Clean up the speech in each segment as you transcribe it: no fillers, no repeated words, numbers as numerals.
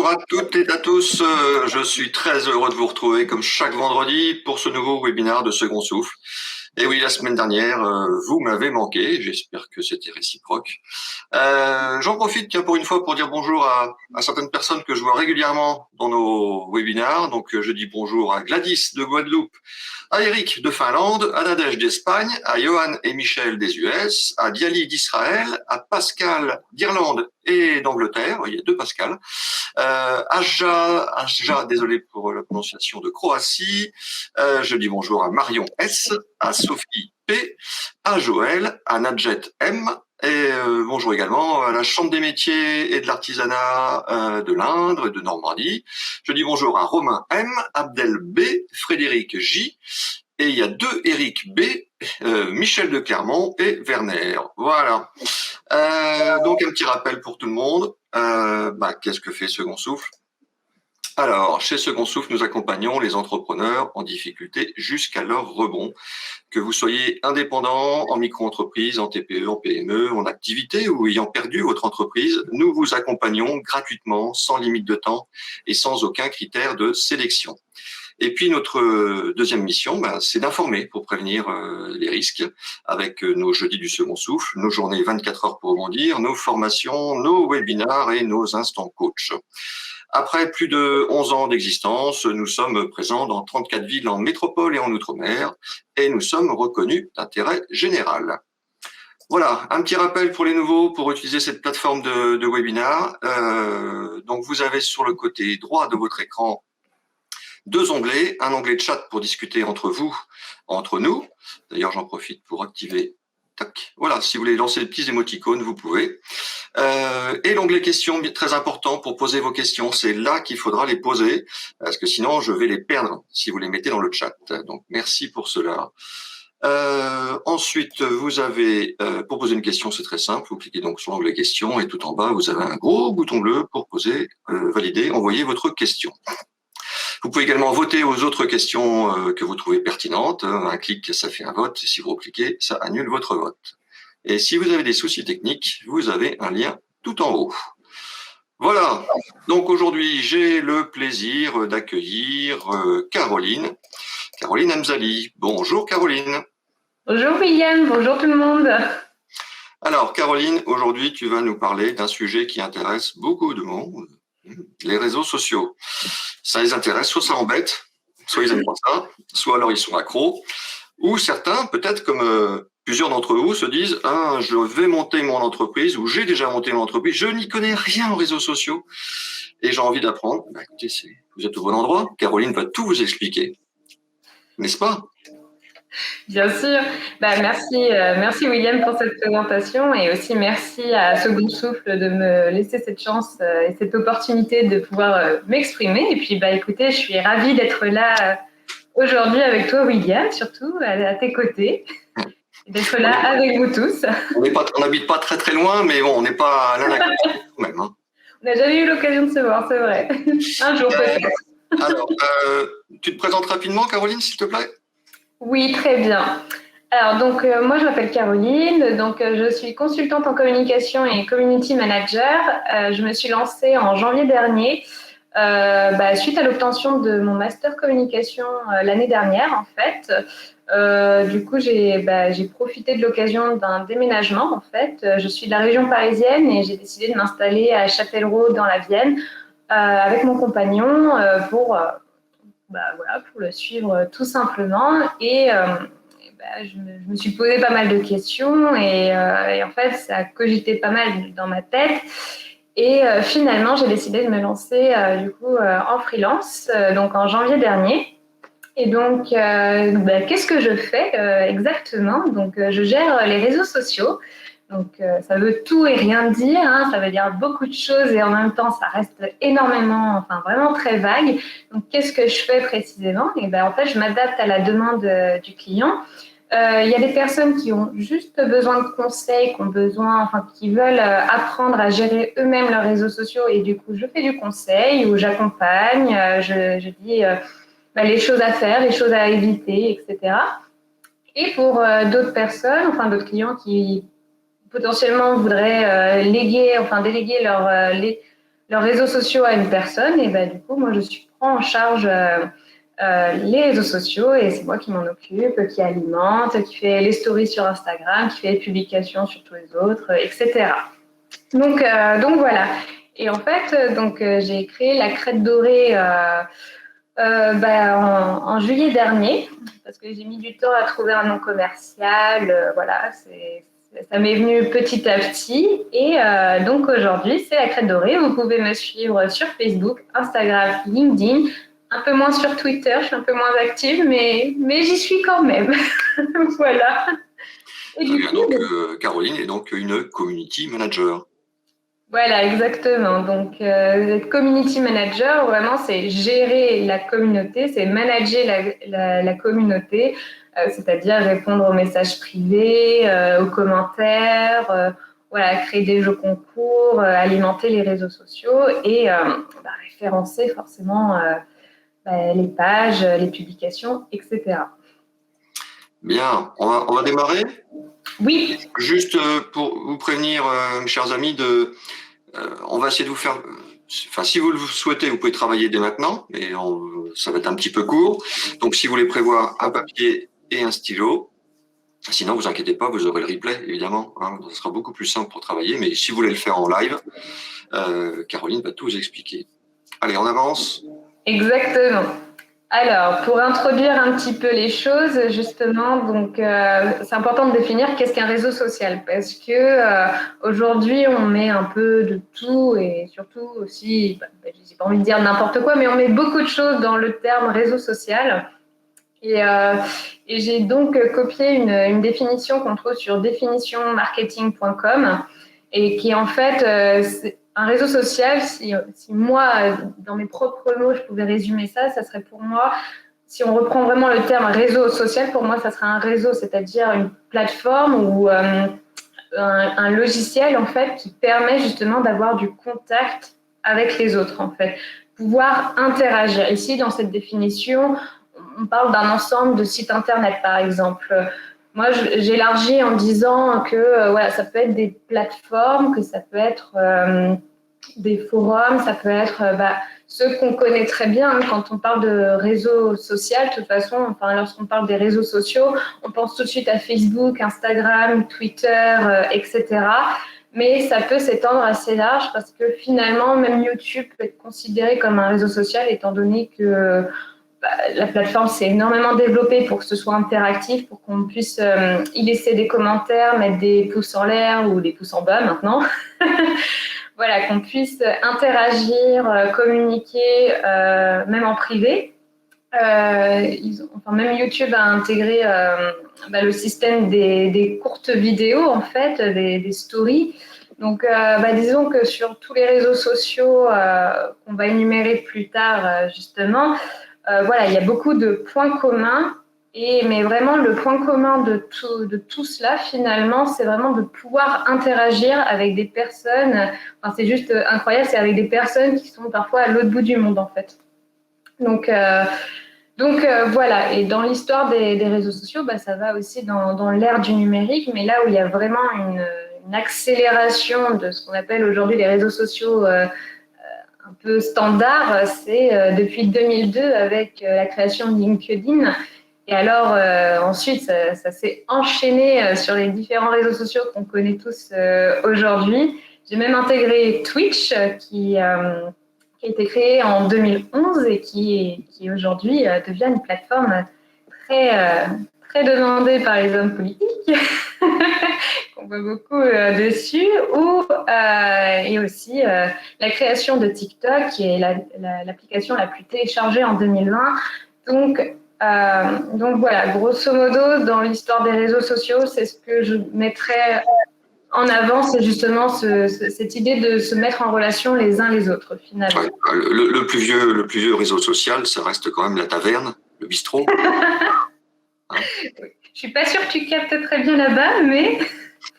Bonjour à toutes et à tous, je suis très heureux de vous retrouver comme chaque vendredi pour ce nouveau webinaire de Second Souffle. Et oui, la semaine dernière, vous m'avez manqué, j'espère que c'était réciproque. J'en profite tiens, pour une fois pour dire bonjour à certaines personnes que je vois régulièrement dans nos webinaires. Donc je dis bonjour à Gladys de Guadeloupe, à Eric de Finlande, à Nadège d'Espagne, à Johan et Michel des US, à Diali d'Israël, à Pascal d'Irlande et d'Angleterre, il y a deux Pascal, Aja, désolé pour la prononciation, de Croatie. Je dis bonjour à Marion S, à Sophie P, à Joël, à Nadjet M, et bonjour également à la Chambre des métiers et de l'artisanat de l'Indre et de Normandie. Je dis bonjour à Romain M, Abdel B, Frédéric J, et il y a deux Eric B, Michel de Clermont et Werner. Voilà. Donc un petit rappel pour tout le monde. Qu'est-ce que fait Second Souffle ? Alors, chez Second Souffle, nous accompagnons les entrepreneurs en difficulté jusqu'à leur rebond. Que vous soyez indépendant, en micro-entreprise, en TPE, en PME, en activité ou ayant perdu votre entreprise, nous vous accompagnons gratuitement, sans limite de temps et sans aucun critère de sélection. Et puis notre deuxième mission, c'est d'informer pour prévenir les risques avec nos jeudis du Second Souffle, nos journées 24 heures pour rebondir, nos formations, nos webinars et nos instants coach. Après plus de 11 ans d'existence, nous sommes présents dans 34 villes en métropole et en outre-mer et nous sommes reconnus d'intérêt général. Voilà, un petit rappel pour les nouveaux pour utiliser cette plateforme de webinar. Donc vous avez sur le côté droit de votre écran deux onglets, un onglet de chat pour discuter entre vous, entre nous. D'ailleurs, j'en profite pour activer. Tac. Voilà, si vous voulez lancer des petits émoticônes, vous pouvez. Et l'onglet questions, très important pour poser vos questions. C'est là qu'il faudra les poser, parce que sinon, je vais les perdre si vous les mettez dans le chat. Donc, merci pour cela. Ensuite, vous avez, pour poser une question, c'est très simple. Vous cliquez donc sur l'onglet questions et tout en bas, vous avez un gros bouton bleu pour poser, valider, envoyer votre question. Vous pouvez également voter aux autres questions que vous trouvez pertinentes. Un clic, ça fait un vote. Si vous recliquez, ça annule votre vote. Et si vous avez des soucis techniques, vous avez un lien tout en haut. Voilà. Donc aujourd'hui, j'ai le plaisir d'accueillir Caroline Hamzali. Bonjour Caroline. Bonjour William, bonjour tout le monde. Alors Caroline, aujourd'hui, tu vas nous parler d'un sujet qui intéresse beaucoup de monde, les réseaux sociaux. Ça les intéresse, soit ça embête, soit ils aiment pas ça, soit alors ils sont accros, ou certains, peut-être comme plusieurs d'entre vous, se disent « Ah, je vais monter mon entreprise » ou « J'ai déjà monté mon entreprise, je n'y connais rien aux réseaux sociaux et j'ai envie d'apprendre. » Écoutez, vous êtes au bon endroit, Caroline va tout vous expliquer, n'est-ce pas ? Bien sûr. Merci William pour cette présentation et aussi merci à Second Souffle de me laisser cette chance et cette opportunité de pouvoir m'exprimer. Et puis, écoutez, je suis ravie d'être là aujourd'hui avec toi, William, surtout à tes côtés, et d'être là avec vous tous. On n'habite pas très très loin, mais bon, on n'est pas l'un à côté quand même. Hein. On n'a jamais eu l'occasion de se voir, c'est vrai. Un jour peut-être. Alors, tu te présentes rapidement, Caroline, s'il te plaît ? Oui, très bien. Alors, donc, moi, je m'appelle Caroline. Donc, je suis consultante en communication et community manager. Je me suis lancée en janvier dernier suite à l'obtention de mon master communication l'année dernière, en fait. Du coup, j'ai profité de l'occasion d'un déménagement, en fait. Je suis de la région parisienne et j'ai décidé de m'installer à Châtellerault dans la Vienne avec mon compagnon pour le suivre tout simplement. Et je me suis posé pas mal de questions et en fait, ça a cogité pas mal dans ma tête. Et finalement, j'ai décidé de me lancer en freelance, donc en janvier dernier. Et donc, qu'est-ce que je fais exactement ? Donc, je gère les réseaux sociaux. Donc, ça veut tout et rien dire, hein, ça veut dire beaucoup de choses et en même temps, ça reste vraiment très vague. Donc, qu'est-ce que je fais précisément ? Et en fait, je m'adapte à la demande du client. Il y a des personnes qui ont juste besoin de conseils, qui veulent apprendre à gérer eux-mêmes leurs réseaux sociaux et du coup, je fais du conseil ou j'accompagne, je dis les choses à faire, les choses à éviter, etc. Et pour d'autres personnes, d'autres clients qui potentiellement voudraient déléguer leurs réseaux sociaux à une personne, et du coup, moi, prends en charge les réseaux sociaux et c'est moi qui m'en occupe, qui alimente, qui fait les stories sur Instagram, qui fait les publications sur tous les autres, etc. Donc voilà. Et en fait, j'ai créé la Crête Dorée en juillet dernier, parce que j'ai mis du temps à trouver un nom commercial. Voilà, ça m'est venu petit à petit. Et donc aujourd'hui, c'est la Crête Dorée. Vous pouvez me suivre sur Facebook, Instagram, LinkedIn. Un peu moins sur Twitter, je suis un peu moins active, mais j'y suis quand même. Voilà. Et très bien, donc Caroline est donc une community manager. Voilà, exactement. Donc, community manager, vraiment, c'est gérer la communauté, c'est manager la communauté, c'est-à-dire répondre aux messages privés, aux commentaires, voilà, créer des jeux concours, alimenter les réseaux sociaux et référencer forcément les pages, les publications, etc. Bien, on va démarrer. Oui. Juste pour vous prévenir, chers amis, on va essayer de vous faire. Enfin, si vous le souhaitez, vous pouvez travailler dès maintenant, mais ça va être un petit peu court. Donc, si vous voulez prévoir un papier et un stylo, sinon, vous inquiétez pas, vous aurez le replay, évidemment. Hein, ça sera beaucoup plus simple pour travailler. Mais si vous voulez le faire en live, Caroline va tout vous expliquer. Allez, on avance. Exactement. Alors, pour introduire un petit peu les choses, justement, c'est important de définir qu'est-ce qu'un réseau social, parce que aujourd'hui, on met un peu de tout et surtout aussi, je n'ai pas envie de dire n'importe quoi, mais on met beaucoup de choses dans le terme réseau social. Et j'ai donc copié une définition qu'on trouve sur définitionmarketing.com et qui en fait, c'est un réseau social, si moi, dans mes propres mots, je pouvais résumer ça serait pour moi, si on reprend vraiment le terme réseau social, pour moi, ça serait un réseau, c'est-à-dire une plateforme ou un logiciel en fait qui permet justement d'avoir du contact avec les autres en fait, pouvoir interagir. Ici, dans cette définition, on parle d'un ensemble de sites internet, par exemple. Moi, j'élargis en disant que voilà, ça peut être des plateformes, que ça peut être des forums, ça peut être ceux qu'on connaît très bien. Hein, quand on parle de réseau social, de toute façon, enfin, lorsqu'on parle des réseaux sociaux, on pense tout de suite à Facebook, Instagram, Twitter, etc. Mais ça peut s'étendre assez large parce que finalement, même YouTube peut être considéré comme un réseau social étant donné que la plateforme s'est énormément développée pour que ce soit interactif, pour qu'on puisse y laisser des commentaires, mettre des pouces en l'air ou des pouces en bas maintenant. Voilà, qu'on puisse interagir, communiquer, même en privé. Même YouTube a intégré le système des courtes vidéos, en fait, des stories. Donc, disons que sur tous les réseaux sociaux qu'on va énumérer plus tard, justement, voilà, il y a beaucoup de points communs. Mais vraiment, le point commun de tout cela, finalement, c'est vraiment de pouvoir interagir avec des personnes. Enfin, c'est juste incroyable, c'est avec des personnes qui sont parfois à l'autre bout du monde, en fait. Donc voilà, et dans l'histoire des réseaux sociaux, ça va aussi dans l'ère du numérique, mais là où il y a vraiment une accélération de ce qu'on appelle aujourd'hui les réseaux sociaux un peu standards, c'est depuis 2002 avec la création de LinkedIn. Et alors ensuite, ça s'est enchaîné sur les différents réseaux sociaux qu'on connaît tous aujourd'hui. J'ai même intégré Twitch qui a été créé en 2011 et qui aujourd'hui devient une plateforme très demandée par les hommes politiques, qu'on voit beaucoup dessus, et aussi la création de TikTok, qui est l'application la plus téléchargée en 2020. Donc voilà, grosso modo, dans l'histoire des réseaux sociaux, c'est ce que je mettrais en avant, c'est justement cette idée de se mettre en relation les uns les autres, finalement. Ouais, le plus vieux réseau social, ça reste quand même la taverne, le bistrot. Hein, je suis pas sûre que tu captes très bien là-bas, mais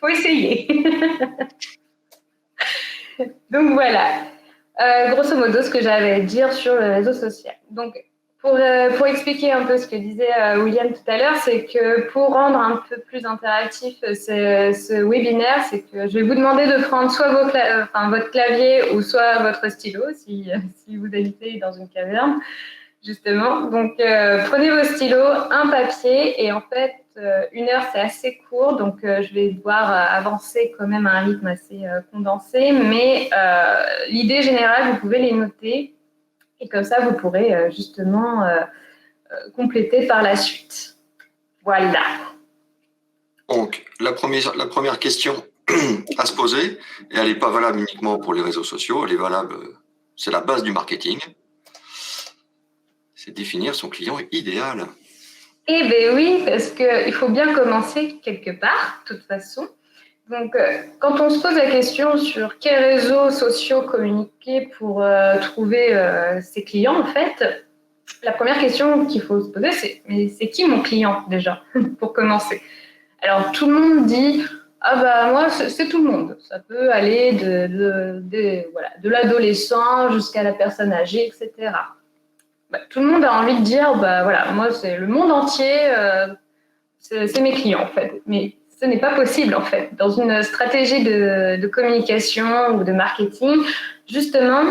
faut essayer. Donc voilà, grosso modo, ce que j'avais à dire sur le réseau social. Donc, Pour expliquer un peu ce que disait William tout à l'heure, c'est que pour rendre un peu plus interactif ce webinaire, c'est que je vais vous demander de prendre soit votre clavier ou soit votre stylo, si vous habitez dans une caverne, justement. Donc, prenez vos stylos, un papier, et en fait, 1 heure, c'est assez court, donc je vais devoir avancer quand même à un rythme assez condensé, mais l'idée générale, vous pouvez les noter. Et comme ça, vous pourrez justement compléter par la suite. Voilà. Donc, la première question à se poser, et elle n'est pas valable uniquement pour les réseaux sociaux, elle est valable, c'est la base du marketing, c'est définir son client idéal. Eh bien oui, parce qu'il faut bien commencer quelque part, de toute façon. Donc, quand on se pose la question sur quels réseaux sociaux communiquer pour trouver ses clients, en fait, la première question qu'il faut se poser, c'est mais c'est qui mon client déjà, pour commencer? Alors, tout le monde dit ah bah moi, c'est tout le monde. Ça peut aller de l'adolescent jusqu'à la personne âgée, etc. Bah, tout le monde a envie de dire bah voilà, moi, c'est le monde entier, c'est mes clients, en fait. Mais ce n'est pas possible, en fait. Dans une stratégie de communication ou de marketing, justement,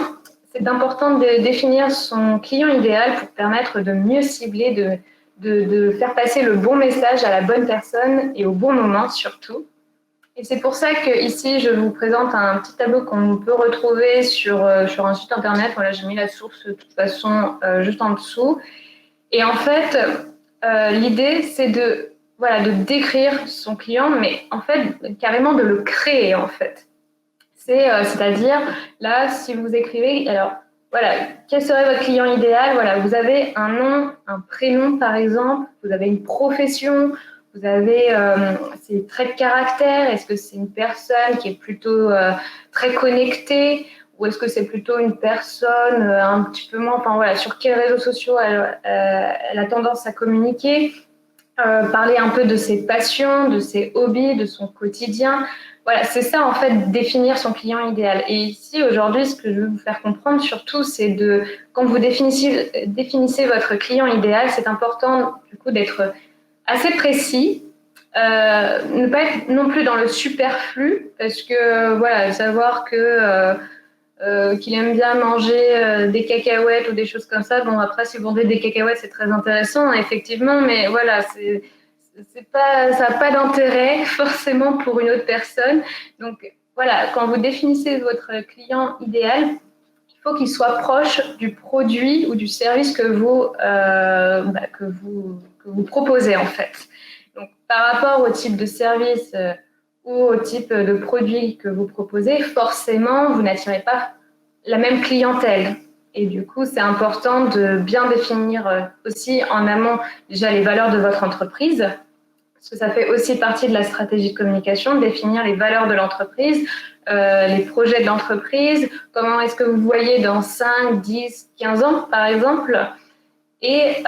c'est important de définir son client idéal pour permettre de mieux cibler, de faire passer le bon message à la bonne personne et au bon moment, surtout. Et c'est pour ça que ici, je vous présente un petit tableau qu'on peut retrouver sur un site internet. Voilà, j'ai mis la source de toute façon juste en dessous. Et en fait, l'idée, c'est de décrire son client, mais en fait, carrément de le créer, en fait. C'est-à-dire, là, si vous écrivez, alors, voilà, quel serait votre client idéal? Voilà, vous avez un nom, un prénom, par exemple, vous avez une profession, vous avez ses traits de caractère. Est-ce que c'est une personne qui est plutôt très connectée ou est-ce que c'est plutôt une personne un petit peu moins, enfin voilà, sur quels réseaux sociaux elle a tendance à communiquer? Parler un peu de ses passions, de ses hobbies, de son quotidien. Voilà, c'est ça en fait, définir son client idéal. Et ici, aujourd'hui, ce que je veux vous faire comprendre surtout, c'est quand vous définissez votre client idéal, c'est important du coup d'être assez précis, ne pas être non plus dans le superflu, parce que voilà, savoir qu'il aime bien manger des cacahuètes ou des choses comme ça. Bon, après, si vous vendez des cacahuètes, c'est très intéressant, effectivement, mais voilà, ça n'a pas d'intérêt forcément pour une autre personne. Donc, voilà, quand vous définissez votre client idéal, il faut qu'il soit proche du produit ou du service que vous proposez, en fait. Donc, par rapport au type de service ou au type de produit que vous proposez, forcément, vous n'attirez pas la même clientèle. Et du coup, c'est important de bien définir aussi en amont déjà les valeurs de votre entreprise, parce que ça fait aussi partie de la stratégie de communication, définir les valeurs de l'entreprise, les projets de l'entreprise, comment est-ce que vous voyez dans 5, 10, 15 ans, par exemple. Et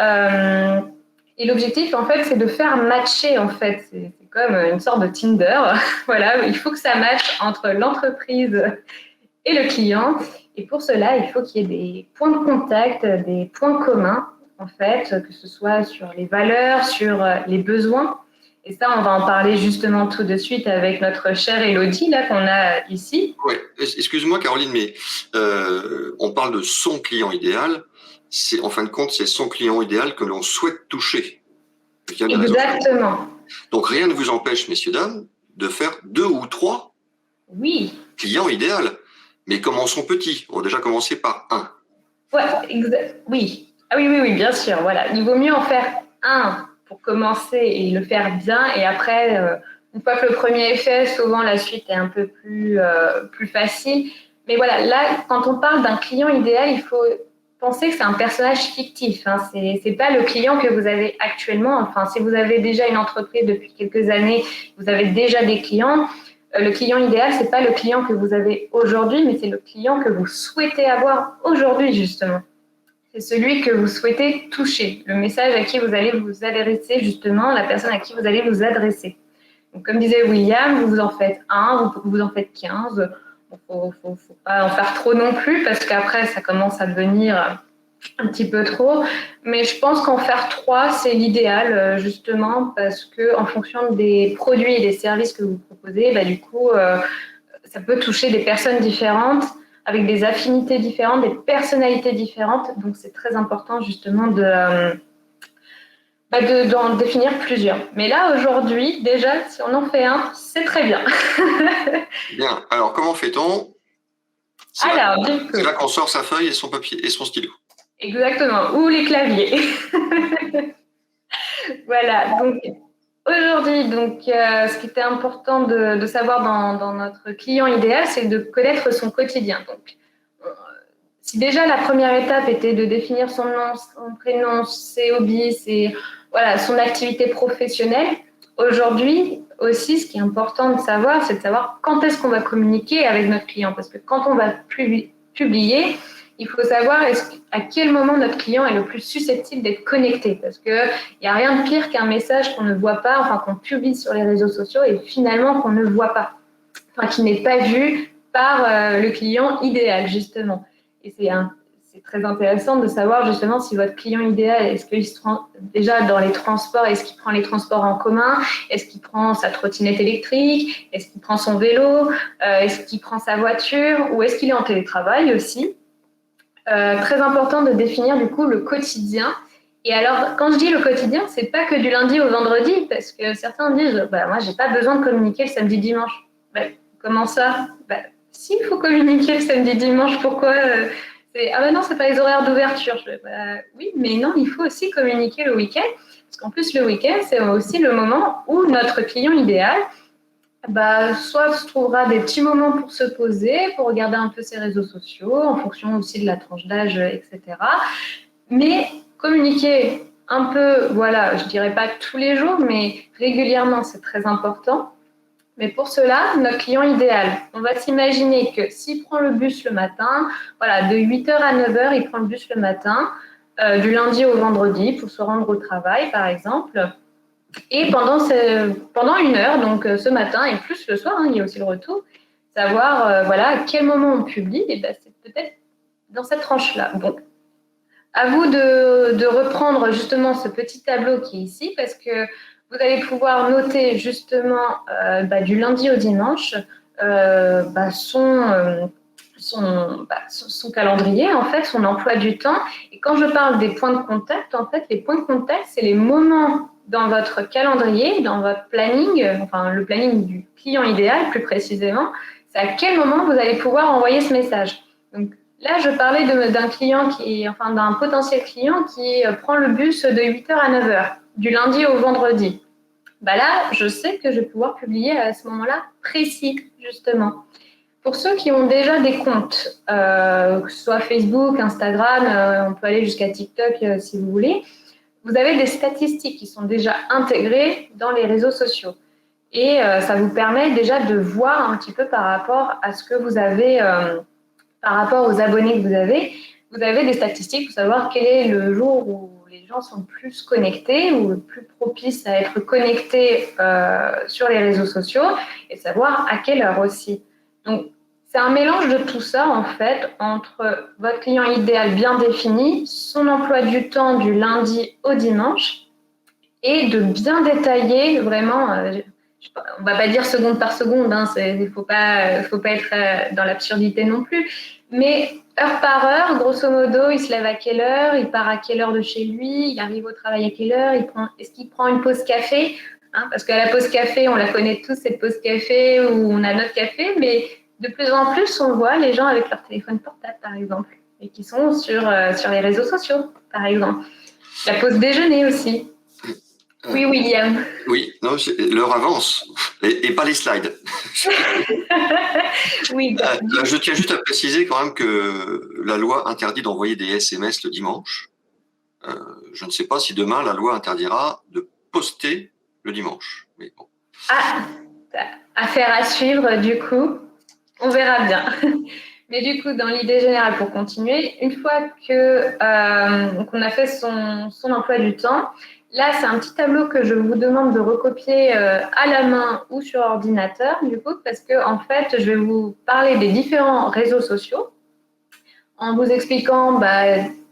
l'objectif, en fait, c'est de faire matcher, en fait. C'est comme une sorte de Tinder. Voilà, il faut que ça matche entre l'entreprise et le client. Et pour cela, il faut qu'il y ait des points de contact, des points communs, en fait, que ce soit sur les valeurs, sur les besoins. Et ça, on va en parler justement tout de suite avec notre chère Élodie, là, qu'on a ici. Oui, excuse-moi Caroline, mais on parle de son client idéal. En fin de compte, c'est son client idéal que l'on souhaite toucher. Exactement. Donc rien ne vous empêche, messieurs, dames, de faire 2 ou 3 clients idéaux. Mais commençons petit. On va déjà commencer par 1. Ouais, oui. Ah oui, bien sûr. Voilà. Il vaut mieux en faire 1 pour commencer et le faire bien. Et après, une fois que le premier est fait, souvent la suite est un peu plus facile. Mais voilà, là, quand on parle d'un client idéal, il faut penser que c'est un personnage fictif. Hein. C'est pas le client que vous avez actuellement. Enfin, si vous avez déjà une entreprise depuis quelques années, vous avez déjà des clients. Le client idéal, c'est pas le client que vous avez aujourd'hui, mais c'est le client que vous souhaitez avoir aujourd'hui, justement. C'est celui que vous souhaitez toucher, le message à qui vous allez vous adresser, justement, la personne à qui vous allez vous adresser. Donc, comme disait William, vous en faites 1, vous en faites 15. Il ne faut pas en faire trop non plus, parce qu'après, ça commence à devenir un petit peu trop. Mais je pense qu'en faire 3, c'est l'idéal, justement, parce qu'en fonction des produits et des services que vous proposez, du coup, ça peut toucher des personnes différentes, avec des affinités différentes, des personnalités différentes. Donc, c'est très important, justement, d'en définir plusieurs. Mais là, aujourd'hui, déjà, si on en fait un, c'est très bien. Bien. Alors, comment fait-on? C'est là qu'on sort sa feuille et son papier et son stylo. Exactement. Ou les claviers. Voilà. Donc, aujourd'hui, ce qui était important de savoir dans notre client idéal, c'est de connaître son quotidien. Donc, si déjà la première étape était de définir son nom, son prénom, ses hobbies, son activité professionnelle, aujourd'hui aussi, ce qui est important de savoir, c'est de savoir quand est-ce qu'on va communiquer avec notre client. Parce que quand on va publier, il faut savoir à quel moment notre client est le plus susceptible d'être connecté. Parce qu'il n'y a rien de pire qu'un message qu'on ne voit pas, enfin qu'on publie sur les réseaux sociaux et finalement qu'on ne voit pas, enfin qui n'est pas vu par le client idéal, justement. Et c'est très intéressant de savoir justement si votre client idéal, est-ce qu'il se rend déjà dans les transports, est-ce qu'il prend les transports en commun, est-ce qu'il prend sa trottinette électrique, est-ce qu'il prend son vélo, est-ce qu'il prend sa voiture ou est-ce qu'il est en télétravail aussi. Très important de définir du coup le quotidien. Et alors, quand je dis le quotidien, c'est pas que du lundi au vendredi, parce que certains disent, moi, j'ai pas besoin de communiquer le samedi, dimanche. Comment ça? Si, il faut communiquer le samedi, dimanche. Pourquoi non, c'est pas les horaires d'ouverture. Oui, mais non, il faut aussi communiquer le week-end, parce qu'en plus, le week-end, c'est aussi le moment où notre client idéal soit se trouvera des petits moments pour se poser, pour regarder un peu ses réseaux sociaux, en fonction aussi de la tranche d'âge, etc. Mais communiquer un peu, je dirais pas tous les jours, mais régulièrement, c'est très important. Mais pour cela, notre client idéal, on va s'imaginer que s'il prend le bus le matin, de 8h à 9h, il prend le bus le matin, du lundi au vendredi, pour se rendre au travail, par exemple. Et pendant 1 heure, donc ce matin et plus le soir, il y a aussi le retour, savoir à quel moment on publie, et c'est peut-être dans cette tranche-là. Bon, à vous de reprendre justement ce petit tableau qui est ici, parce que vous allez pouvoir noter justement du lundi au dimanche son calendrier, en fait, son emploi du temps. Et quand je parle des points de contact, en fait, les points de contact, c'est les moments dans votre calendrier, dans votre planning, enfin le planning du client idéal plus précisément, c'est à quel moment vous allez pouvoir envoyer ce message. Donc là, je parlais d'un potentiel client qui prend le bus de 8h à 9h, du lundi au vendredi. Là, je sais que je vais pouvoir publier à ce moment-là précis, justement. Pour ceux qui ont déjà des comptes, que ce soit Facebook, Instagram, on peut aller jusqu'à TikTok si vous voulez, vous avez des statistiques qui sont déjà intégrées dans les réseaux sociaux. Et ça vous permet déjà de voir un petit peu par rapport à ce que vous avez, par rapport aux abonnés que vous avez des statistiques pour savoir quel est le jour où les gens sont le plus connectés ou le plus propices à être connectés sur les réseaux sociaux et savoir à quelle heure aussi. Donc, c'est un mélange de tout ça, en fait, entre votre client idéal bien défini, son emploi du temps du lundi au dimanche, et de bien détailler vraiment, on ne va pas dire seconde par seconde, il ne faut pas être dans l'absurdité non plus, mais heure par heure, grosso modo, il se lève à quelle heure, il part à quelle heure de chez lui, il arrive au travail à quelle heure, est-ce qu'il prend une pause café, parce qu'à la pause café, on la connaît tous, cette pause café où on a notre café, mais de plus en plus, on voit les gens avec leur téléphone portable, par exemple, et qui sont sur les réseaux sociaux, par exemple. La pause déjeuner aussi. Oui, William. Oui, non, l'heure avance, et pas les slides. Oui. Je tiens juste à préciser quand même que la loi interdit d'envoyer des SMS le dimanche. Je ne sais pas si demain la loi interdira de poster le dimanche. Mais bon. Affaire à suivre du coup. On verra bien. Mais du coup, dans l'idée générale, pour continuer, une fois qu'on a fait son emploi du temps, là, c'est un petit tableau que je vous demande de recopier à la main ou sur ordinateur, du coup, parce que en fait, je vais vous parler des différents réseaux sociaux en vous expliquant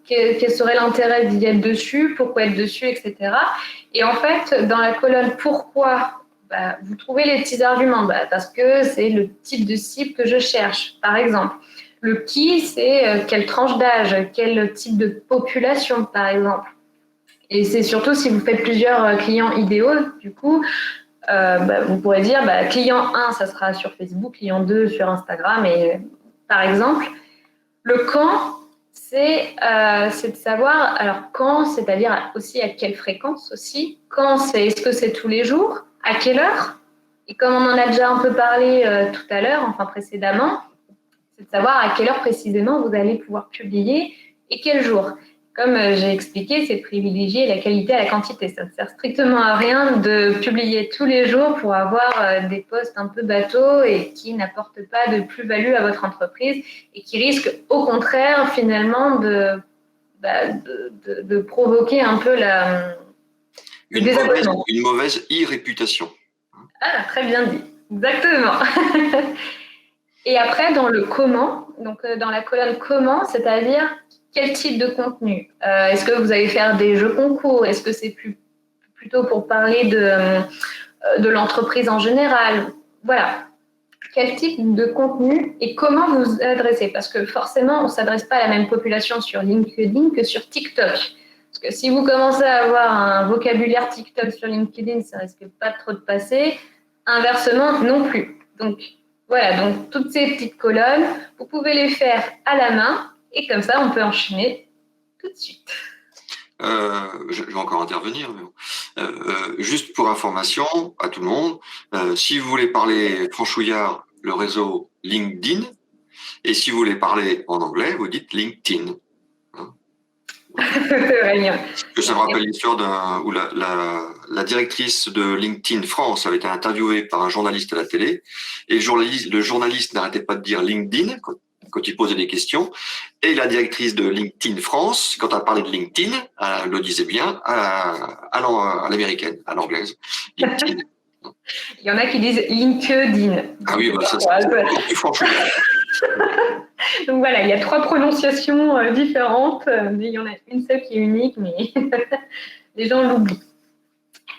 quel serait l'intérêt d'y être dessus, pourquoi être dessus, etc. Et en fait, dans la colonne pourquoi, vous trouvez les petits arguments, parce que c'est le type de cible que je cherche, par exemple. Le qui, c'est quelle tranche d'âge, quel type de population, par exemple. Et c'est surtout si vous faites plusieurs clients idéaux, du coup, vous pourrez dire client 1, ça sera sur Facebook, client 2 sur Instagram, et par exemple. Le quand, c'est de savoir, alors quand, c'est-à-dire aussi à quelle fréquence aussi. Quand, est-ce que c'est tous les jours? À quelle heure? Et comme on en a déjà un peu parlé tout à l'heure, enfin précédemment, c'est de savoir à quelle heure précisément vous allez pouvoir publier et quel jour. Comme j'ai expliqué, c'est de privilégier la qualité à la quantité. Ça ne sert strictement à rien de publier tous les jours pour avoir des posts un peu bateaux et qui n'apportent pas de plus-value à votre entreprise et qui risquent au contraire finalement de provoquer un peu le désabonnement. Une mauvaise e-réputation. Ah, très bien dit. Exactement. Et après, dans le comment, donc dans la colonne comment, c'est-à-dire quel type de contenu. Est-ce que vous allez faire des jeux concours? Est-ce que c'est plutôt pour parler de l'entreprise en général? Voilà. Quel type de contenu et comment vous adressez? Parce que forcément, on ne s'adresse pas à la même population sur LinkedIn que sur TikTok. Parce que si vous commencez à avoir un vocabulaire TikTok sur LinkedIn, ça risque pas trop de passer. Inversement, non plus. Donc, voilà, donc toutes ces petites colonnes, vous pouvez les faire à la main et comme ça, on peut enchaîner tout de suite. Je vais encore intervenir, mais bon. Juste pour information à tout le monde, si vous voulez parler franchouillard, le réseau LinkedIn, et si vous voulez parler en anglais, vous dites LinkedIn. Hein, voilà. Que ça me rappelle l'histoire où la directrice de LinkedIn France avait été interviewée par un journaliste à la télé, et le journaliste n'arrêtait pas de dire LinkedIn quand il posait des questions, et la directrice de LinkedIn France, quand elle parlait de LinkedIn, elle le disait bien à l'américaine, à l'anglaise. LinkedIn. Il y en a qui disent LinkedIn. Ah oui, ça c'est encore plus franchement. Donc voilà, il y a 3 prononciations différentes, mais il y en a une seule qui est unique, mais les gens l'oublient.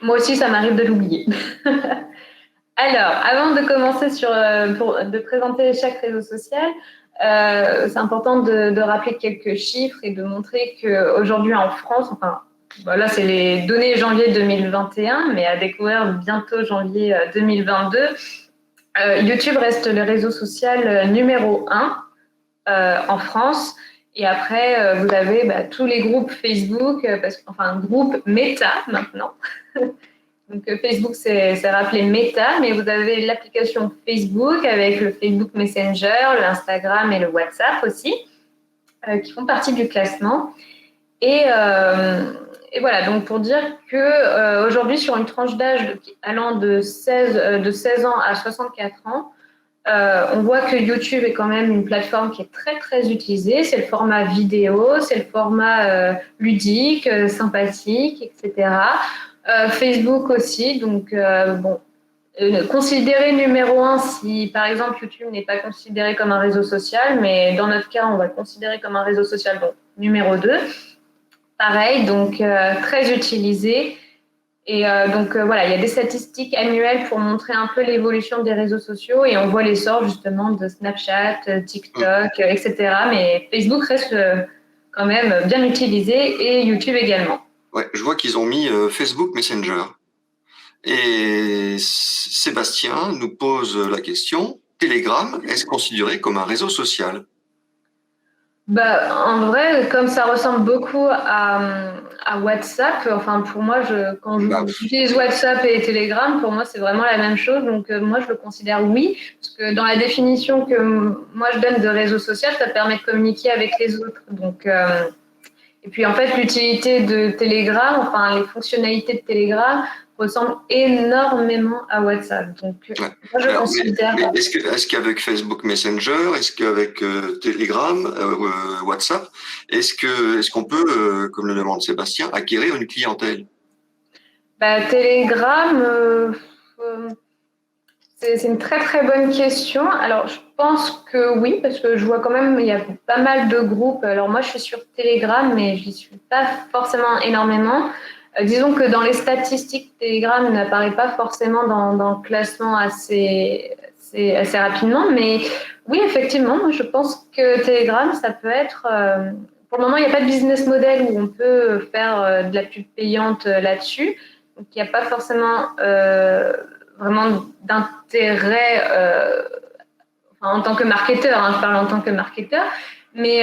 Moi aussi, ça m'arrive de l'oublier. Alors, avant de commencer de présenter chaque réseau social, c'est important de rappeler quelques chiffres et de montrer qu'aujourd'hui en France, enfin, là c'est les données janvier 2021, mais à découvrir bientôt janvier 2022, YouTube reste le réseau social numéro 1 en France. Et après, vous avez tous les groupes Facebook, groupe Meta maintenant. Donc Facebook, c'est rappelé Meta, mais vous avez l'application Facebook avec le Facebook Messenger, l'Instagram et le WhatsApp aussi, qui font partie du classement. Et voilà, donc pour dire qu'aujourd'hui, sur une tranche d'âge allant de 16 ans à 64 ans, on voit que YouTube est quand même une plateforme qui est très, très utilisée. C'est le format vidéo, c'est le format ludique, sympathique, etc. Facebook aussi, donc considéré numéro 1 si, par exemple, YouTube n'est pas considéré comme un réseau social, mais dans notre cas, on va le considérer comme un réseau social, donc numéro 2. Pareil, donc très utilisé. Et voilà, il y a des statistiques annuelles pour montrer un peu l'évolution des réseaux sociaux et on voit l'essor justement de Snapchat, TikTok, etc. Mais Facebook reste quand même bien utilisé et YouTube également. Ouais, je vois qu'ils ont mis Facebook Messenger. Et Sébastien nous pose la question, Telegram, est-ce considéré comme un réseau social? En vrai, comme ça ressemble beaucoup à WhatsApp, enfin pour moi, quand j'utilise WhatsApp et Telegram, pour moi c'est vraiment la même chose. Donc moi je le considère oui, parce que dans la définition que moi je donne de réseau social, ça permet de communiquer avec les autres. Donc et puis en fait l'utilité de Telegram, enfin les fonctionnalités de Telegram ressemblent énormément à WhatsApp. Donc moi je considère. Mais est-ce qu'avec Facebook Messenger, est-ce qu'avec Telegram, WhatsApp, est-ce qu'on peut, comme le demande Sébastien, acquérir une clientèle? Telegram, C'est une très très bonne question. Alors, je pense que oui, parce que je vois quand même, il y a pas mal de groupes. Alors, moi, je suis sur Telegram, mais je n'y suis pas forcément énormément. Disons que dans les statistiques, Telegram n'apparaît pas forcément dans le classement assez rapidement. Mais oui, effectivement, moi, je pense que Telegram, ça peut être. Pour le moment, il n'y a pas de business model où on peut faire de la pub payante là-dessus. Donc, il n'y a pas forcément vraiment d'intérêt en tant que marketeur, hein, je parle en tant que marketeur, mais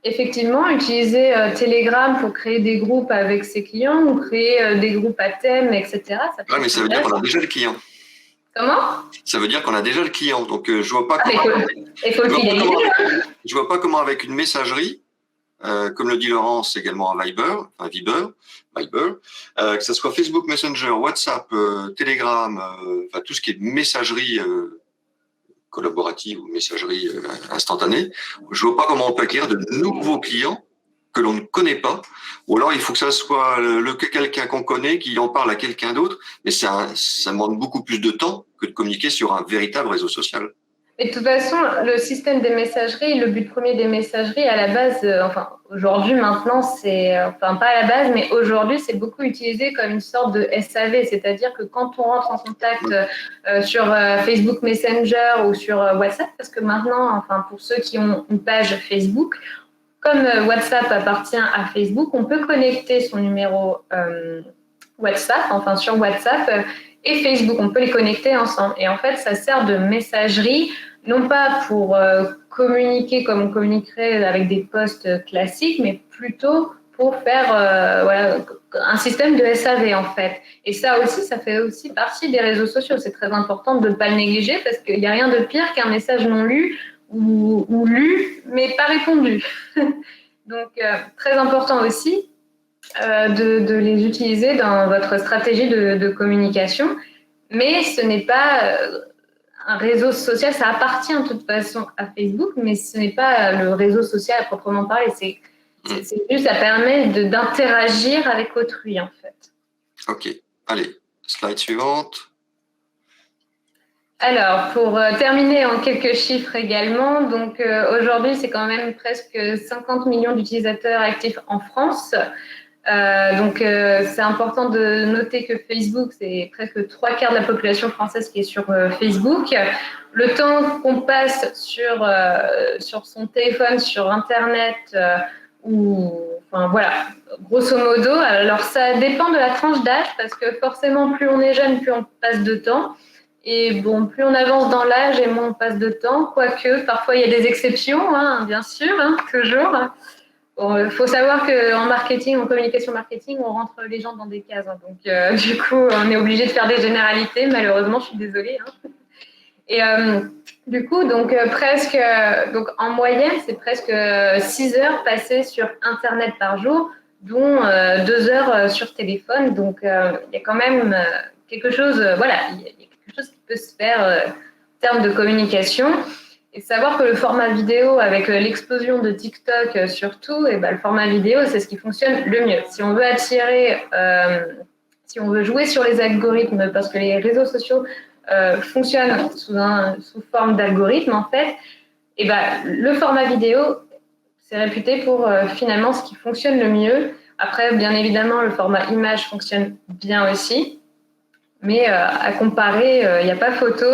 effectivement, utiliser Telegram pour créer des groupes avec ses clients ou créer des groupes à thème, etc., ça peut Ouais, mais être ça veut dire qu'on a intéressant. déjà le client. Comment? Ça veut dire qu'on a déjà le client. Donc, je vois pas Ah, comment, il faut je le vois pas fidéliser. comment je vois pas comment avec une messagerie, comme le dit Laurence également à Viber, que ce soit Facebook Messenger, WhatsApp, Telegram, enfin tout ce qui est messagerie collaborative ou messagerie instantanée, je vois pas comment on peut acquérir de nouveaux clients que l'on ne connaît pas, ou alors il faut que ça soit quelqu'un qu'on connaît qui en parle à quelqu'un d'autre, mais ça demande beaucoup plus de temps que de communiquer sur un véritable réseau social. Et de toute façon, le système des messageries, le but premier des messageries, à la base, enfin aujourd'hui maintenant, c'est, enfin pas à la base, mais aujourd'hui, c'est beaucoup utilisé comme une sorte de SAV, c'est-à-dire que quand on rentre en contact sur Facebook Messenger ou sur WhatsApp, parce que maintenant, enfin pour ceux qui ont une page Facebook, comme WhatsApp appartient à Facebook, on peut connecter son numéro WhatsApp, enfin sur WhatsApp et Facebook, on peut les connecter ensemble. Et en fait, ça sert de messagerie, non pas pour communiquer comme on communiquerait avec des posts classiques, mais plutôt pour faire voilà, un système de SAV en fait. Et ça aussi, ça fait aussi partie des réseaux sociaux. C'est très important de ne pas le négliger parce qu'il n'y a rien de pire qu'un message non lu ou lu, mais pas répondu. Donc, très important aussi de les utiliser dans votre stratégie de communication. Mais ce n'est pas un réseau social, ça appartient de toute façon à Facebook, mais ce n'est pas le réseau social à proprement parler. C'est juste, ça permet d'interagir avec autrui, en fait. Ok, allez, slide suivante. Alors, pour terminer en quelques chiffres également, donc aujourd'hui, c'est quand même presque 50 millions d'utilisateurs actifs en France. C'est important de noter que Facebook, c'est presque 3 quarts de la population française qui est sur Facebook. Le temps qu'on passe sur son téléphone, sur Internet, enfin voilà, grosso modo, alors ça dépend de la tranche d'âge parce que forcément, plus on est jeune, plus on passe de temps. Et bon, plus on avance dans l'âge et moins on passe de temps, quoique parfois il y a des exceptions, hein, bien sûr, hein, toujours. Bon, il faut savoir qu'en marketing, en communication marketing, on rentre les gens dans des cases. Hein. Donc, du coup, on est obligé de faire des généralités. Malheureusement, je suis désolée. Hein. Et du coup, donc, donc, en moyenne, c'est presque 6 heures passées sur Internet par jour, dont 2 heures sur téléphone. Donc, il y a quand même quelque chose, voilà, il y a quelque chose qui peut se faire en termes de communication. Et savoir que le format vidéo, avec l'explosion de TikTok surtout, et ben, le format vidéo, c'est ce qui fonctionne le mieux. Si on veut attirer, si on veut jouer sur les algorithmes, parce que les réseaux sociaux fonctionnent sous forme d'algorithme, en fait, et ben, le format vidéo, c'est réputé pour finalement ce qui fonctionne le mieux. Après, bien évidemment, le format image fonctionne bien aussi, mais à comparer, il n'y a pas photo,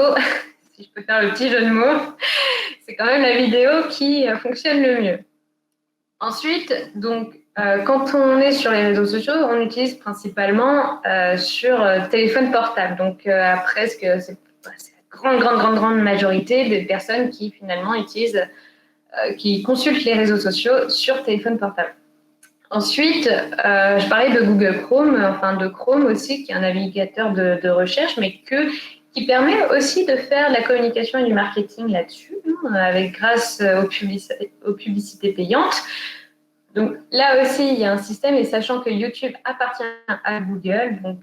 si je peux faire le petit jeu de mots. C'est quand même la vidéo qui fonctionne le mieux. Ensuite, donc, quand on est sur les réseaux sociaux, on utilise principalement sur téléphone portable. Donc, presque, c'est la grande majorité des personnes qui finalement utilisent, qui consultent les réseaux sociaux sur téléphone portable. Ensuite, je parlais de Google Chrome, enfin de Chrome aussi, qui est un navigateur de recherche, mais qui permet aussi de faire de la communication et du marketing là-dessus, grâce aux publicités payantes. Donc là aussi, il y a un système, et sachant que YouTube appartient à Google, donc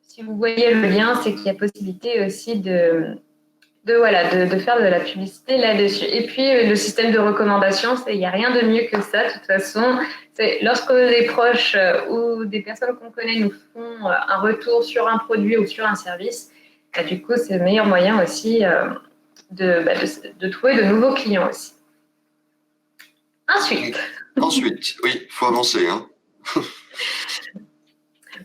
si vous voyez le lien, c'est qu'il y a possibilité aussi de faire de la publicité là-dessus. Et puis, le système de recommandation, il n'y a rien de mieux que ça, de toute façon. C'est lorsque des proches ou des personnes qu'on connaît nous font un retour sur un produit ou sur un service, du coup, c'est le meilleur moyen aussi de trouver de nouveaux clients aussi. Ensuite, oui, il faut avancer. Hein.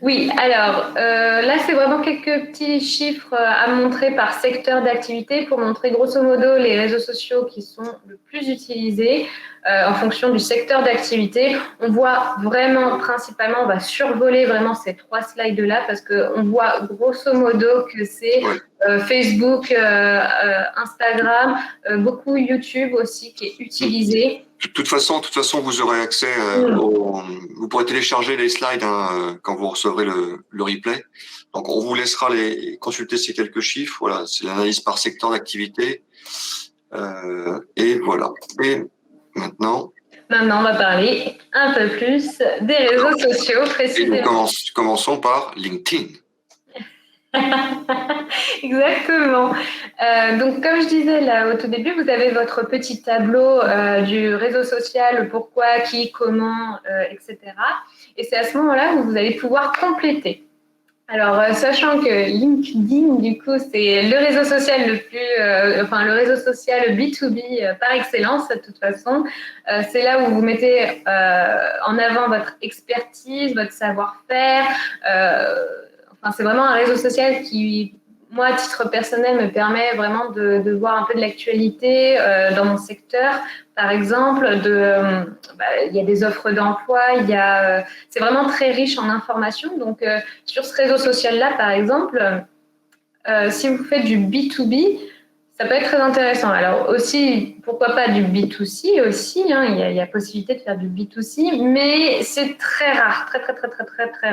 Oui, alors là, c'est vraiment quelques petits chiffres à montrer par secteur d'activité pour montrer grosso modo les réseaux sociaux qui sont le plus utilisés en fonction du secteur d'activité. On voit vraiment, principalement, on va survoler vraiment ces 3 slides-là parce qu'on voit grosso modo que c'est Facebook, Instagram, beaucoup YouTube aussi qui est utilisé. De toute façon, vous aurez accès vous pourrez télécharger les slides quand vous recevrez le replay. Donc, on vous laissera consulter ces quelques chiffres. Voilà, c'est l'analyse par secteur d'activité. Et voilà. Et maintenant, on va parler un peu plus des réseaux sociaux, précisément. Et nous commençons par LinkedIn. Exactement. Donc, comme je disais là au tout début, vous avez votre petit tableau du réseau social, pourquoi, qui, comment, etc. Et c'est à ce moment-là où vous allez pouvoir compléter. Alors, sachant que LinkedIn, du coup, c'est le réseau social le réseau social B2B par excellence, de toute façon. C'est là où vous mettez en avant votre expertise, votre savoir-faire. C'est vraiment un réseau social qui, moi, à titre personnel, me permet vraiment de voir un peu de l'actualité dans mon secteur. Par exemple, il y a des offres d'emploi, c'est vraiment très riche en informations. Donc, sur ce réseau social-là, par exemple, si vous faites du B2B, ça peut être très intéressant. Alors aussi, pourquoi pas du B2C aussi, hein, il y a possibilité de faire du B2C, mais c'est très rare, très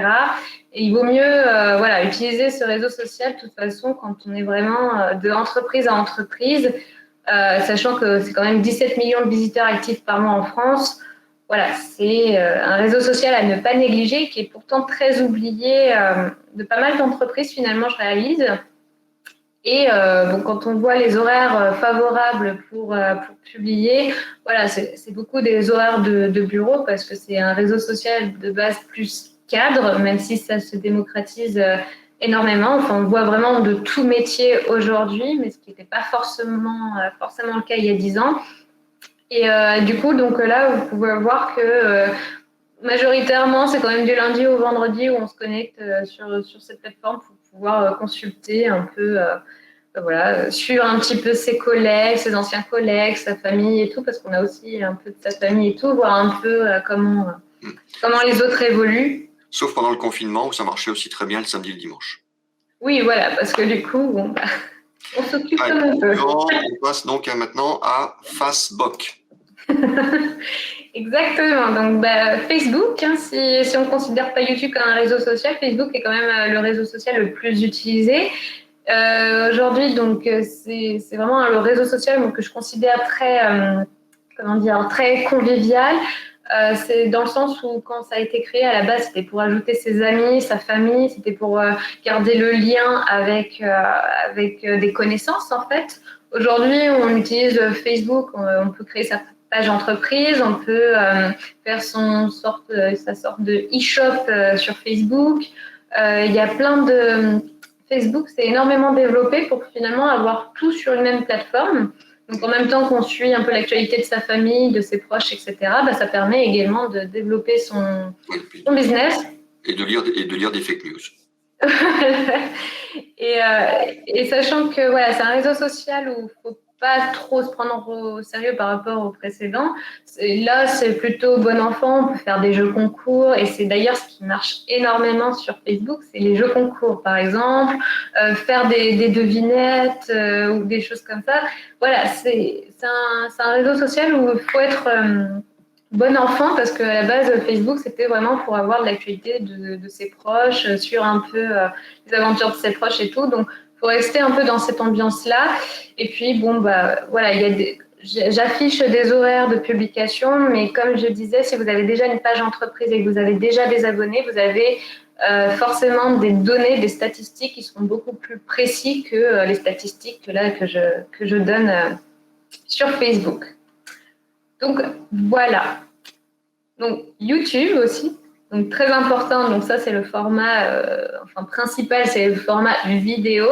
rare. Et il vaut mieux utiliser ce réseau social de toute façon quand on est vraiment de entreprise à entreprise, sachant que c'est quand même 17 millions de visiteurs actifs par mois en France. Voilà, c'est un réseau social à ne pas négliger qui est pourtant très oublié de pas mal d'entreprises finalement, je réalise. Et quand on voit les horaires favorables pour publier, voilà, c'est beaucoup des horaires de bureau parce que c'est un réseau social de base plus cadre, même si ça se démocratise énormément. Enfin, on voit vraiment de tout métier aujourd'hui, mais ce qui n'était pas forcément le cas il y a 10 ans. Et du coup, donc là, vous pouvez voir que majoritairement, c'est quand même du lundi au vendredi où on se connecte sur cette plateforme pour pouvoir consulter un peu, suivre un petit peu ses collègues, ses anciens collègues, sa famille et tout, parce qu'on a aussi un peu de sa famille et tout, voir un peu comment les autres évoluent. Sauf pendant le confinement où ça marchait aussi très bien le samedi et le dimanche. Oui, voilà, parce que du coup, on s'occupe comme on peut. On passe donc maintenant à Facebook. Exactement. Donc, Facebook, hein, si on ne considère pas YouTube comme un réseau social, Facebook est quand même le réseau social le plus utilisé. Aujourd'hui, donc, c'est vraiment le réseau social que je considère très convivial. C'est dans le sens où quand ça a été créé à la base, c'était pour ajouter ses amis, sa famille, c'était pour garder le lien avec des connaissances en fait. Aujourd'hui, on utilise Facebook, on peut créer sa page entreprise, on peut faire sa sorte de e-shop sur Facebook. Il y a plein de Facebook s'est énormément développé pour finalement avoir tout sur une même plateforme. Donc, en même temps qu'on suit un peu l'actualité de sa famille, de ses proches, etc., ça permet également de développer son business. Et de lire des fake news. et sachant que c'est un réseau social où il ne faut pas trop se prendre au sérieux par rapport au précédent. Là, c'est plutôt bon enfant, on peut faire des jeux concours, et c'est d'ailleurs ce qui marche énormément sur Facebook, c'est les jeux concours, par exemple, faire des devinettes ou des choses comme ça. Voilà, c'est un réseau social où il faut être bon enfant, parce qu'à la base, Facebook, c'était vraiment pour avoir de l'actualité de ses proches, suivre un peu les aventures de ses proches et tout. Donc, il faut rester un peu dans cette ambiance-là. Et puis, j'affiche des horaires de publication, mais comme je disais, si vous avez déjà une page entreprise et que vous avez déjà des abonnés, vous avez forcément des données, des statistiques qui sont beaucoup plus précis que les statistiques que je donne sur Facebook. Donc, voilà. Donc, YouTube aussi. Donc, très important. Donc, ça, c'est le format principal, c'est le format vidéo.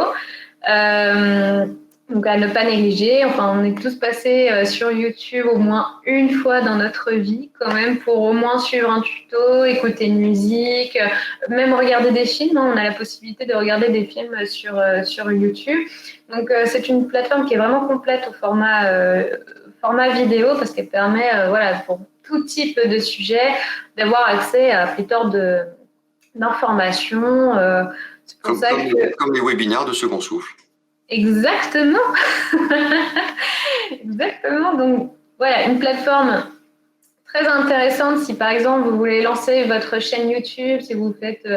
Donc à ne pas négliger. Enfin, on est tous passés sur YouTube au moins une fois dans notre vie, quand même, pour au moins suivre un tuto, écouter une musique, même regarder des films. Hein. On a la possibilité de regarder des films sur YouTube. Donc c'est une plateforme qui est vraiment complète au format vidéo parce qu'elle permet, voilà, pour tout type de sujet, d'avoir accès à pléthore d'informations. C'est pour ça que... Comme les webinaires de Second Souffle. Exactement. Exactement. Donc, voilà, une plateforme très intéressante si, par exemple, vous voulez lancer votre chaîne YouTube, si vous faites,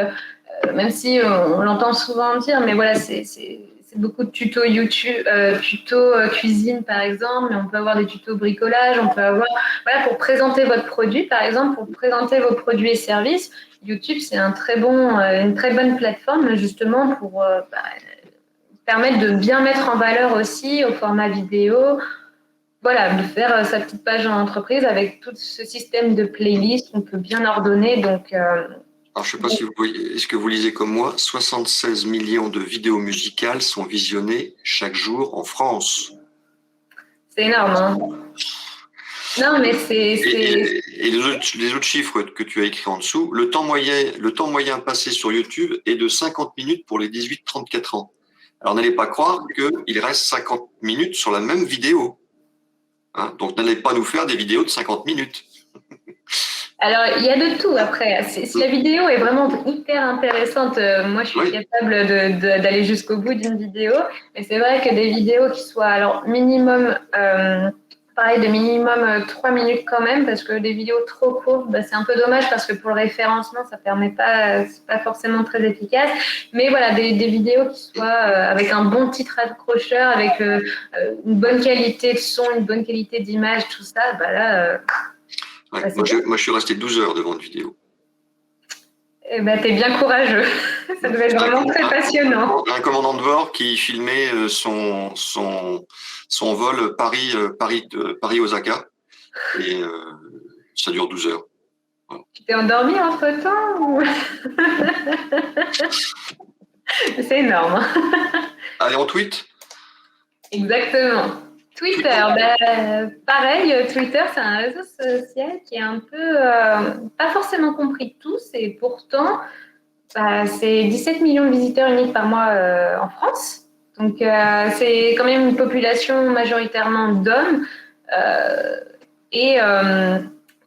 même si on l'entend souvent dire, mais voilà, c'est beaucoup de tutos YouTube, tutos cuisine, par exemple, mais on peut avoir des tutos bricolage, on peut avoir, voilà, pour présenter votre produit, par exemple, pour présenter vos produits et services, YouTube, c'est une très bonne plateforme, justement, pour permettre de bien mettre en valeur aussi au format vidéo, voilà, de faire sa petite page en entreprise avec tout ce système de playlist qu'on peut bien ordonner. Donc, alors, je ne sais pas si vous voyez, est-ce que vous lisez comme moi, 76 millions de vidéos musicales sont visionnées chaque jour en France. C'est énorme, hein. Non, mais Et les autres chiffres que tu as écrits en dessous, le temps moyen passé sur YouTube est de 50 minutes pour les 18-34 ans. Alors, n'allez pas croire qu'il reste 50 minutes sur la même vidéo. Hein, donc, n'allez pas nous faire des vidéos de 50 minutes. Alors, il y a de tout après. Si la vidéo est vraiment hyper intéressante, moi, je suis capable d'aller jusqu'au bout d'une vidéo. Mais c'est vrai que des vidéos qui soient, alors, minimum, pareil, de minimum 3 minutes quand même, parce que des vidéos trop courtes, bah, c'est un peu dommage parce que pour le référencement, ça permet pas, c'est pas forcément très efficace. Mais voilà, des vidéos qui soient avec un bon titre accrocheur, avec une bonne qualité de son, une bonne qualité d'image, tout ça, bah là... Ouais, moi, je suis resté 12 heures devant une vidéo. Eh ben, t'es bien courageux. Ça devait être vraiment très passionnant. Un commandant de bord qui filmait son vol Paris-Osaka. Et ça dure 12 heures. Voilà. Tu t'es endormi entre-temps ou... C'est énorme. Allez, on tweet. Exactement. Twitter, pareil, Twitter, c'est un réseau social qui est un peu pas forcément compris de tous et pourtant, c'est 17 millions de visiteurs uniques par mois en France. Donc, c'est quand même une population majoritairement d'hommes et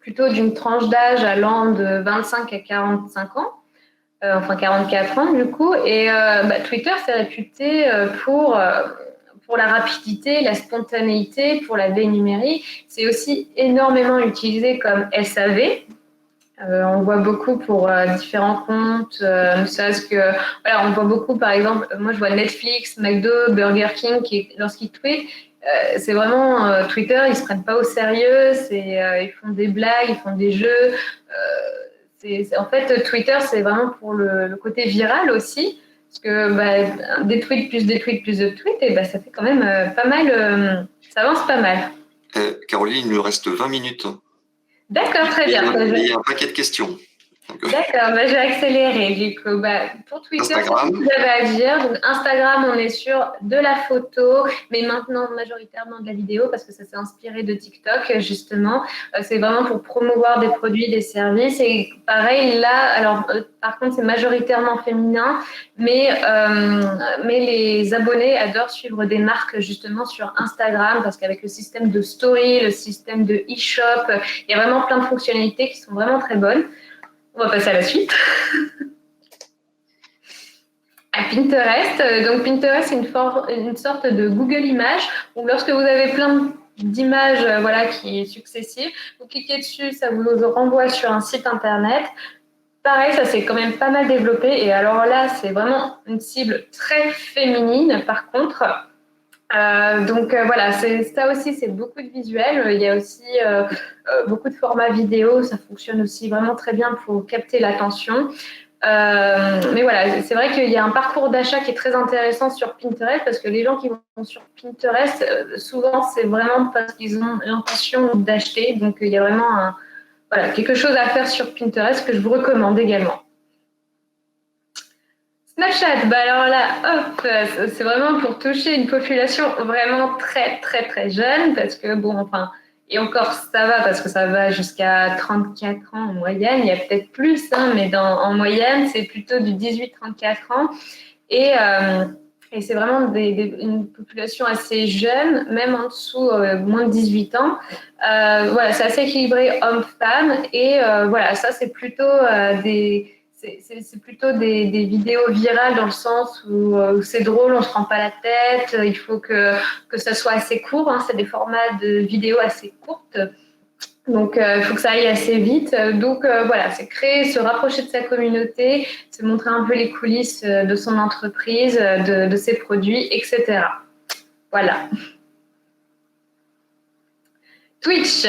plutôt d'une tranche d'âge allant de 25 à 45 ans. Enfin 44 ans du coup, et Twitter s'est réputé pour la rapidité, la spontanéité, pour la veille numérique. C'est aussi énormément utilisé comme SAV. On voit beaucoup pour différents comptes, ne serait-ce que, voilà, on voit beaucoup, par exemple, moi je vois Netflix, McDo, Burger King, lorsqu'ils tweetent, c'est vraiment Twitter, ils se prennent pas au sérieux, ils font des blagues, ils font des jeux. En fait, Twitter, c'est vraiment pour le côté viral aussi, parce que des tweets plus des tweets plus de tweets, et ça fait quand même pas mal, ça avance pas mal. Caroline, il nous reste 20 minutes. D'accord, très bien. Il y a un paquet de questions. D'accord, je vais accélérer du coup. Pour Twitter, c'est ce que vous avez à dire. Donc, Instagram, on est sur de la photo, mais maintenant majoritairement de la vidéo parce que ça s'est inspiré de TikTok justement. C'est vraiment pour promouvoir des produits, des services. Et pareil, là, alors par contre, c'est majoritairement féminin, mais les abonnés adorent suivre des marques justement sur Instagram parce qu'avec le système de story, le système de e-shop, il y a vraiment plein de fonctionnalités qui sont vraiment très bonnes. On va passer à la suite. À Pinterest. Donc Pinterest, c'est une sorte de Google Images où lorsque vous avez plein d'images qui sont successives, vous cliquez dessus, ça vous renvoie sur un site internet. Pareil, ça s'est quand même pas mal développé. Et alors là, c'est vraiment une cible très féminine par contre. Voilà, ça aussi, c'est beaucoup de visuels. Il y a aussi beaucoup de formats vidéo. Ça fonctionne aussi vraiment très bien pour capter l'attention. Mais voilà, c'est vrai qu'il y a un parcours d'achat qui est très intéressant sur Pinterest parce que les gens qui vont sur Pinterest, souvent, c'est vraiment parce qu'ils ont l'intention d'acheter. Donc, il y a vraiment quelque chose à faire sur Pinterest que je vous recommande également. Snapchat, bah alors là, hop, c'est vraiment pour toucher une population vraiment très, très, très jeune, parce que bon, enfin, et encore ça va, parce que ça va jusqu'à 34 ans en moyenne, il y a peut-être plus, hein, mais en moyenne, c'est plutôt du 18-34 ans. Et, euh, et c'est vraiment une population assez jeune, même en dessous, moins de 18 ans. Voilà, c'est assez équilibré homme-femme. Et voilà, ça, c'est plutôt c'est plutôt des vidéos virales dans le sens où c'est drôle, on ne se prend pas la tête, il faut que ça soit assez court, hein, c'est des formats de vidéos assez courtes. Donc, il faut que ça aille assez vite. Donc, voilà, c'est créer, se rapprocher de sa communauté, se montrer un peu les coulisses de son entreprise, de ses produits, etc. Voilà. Twitch,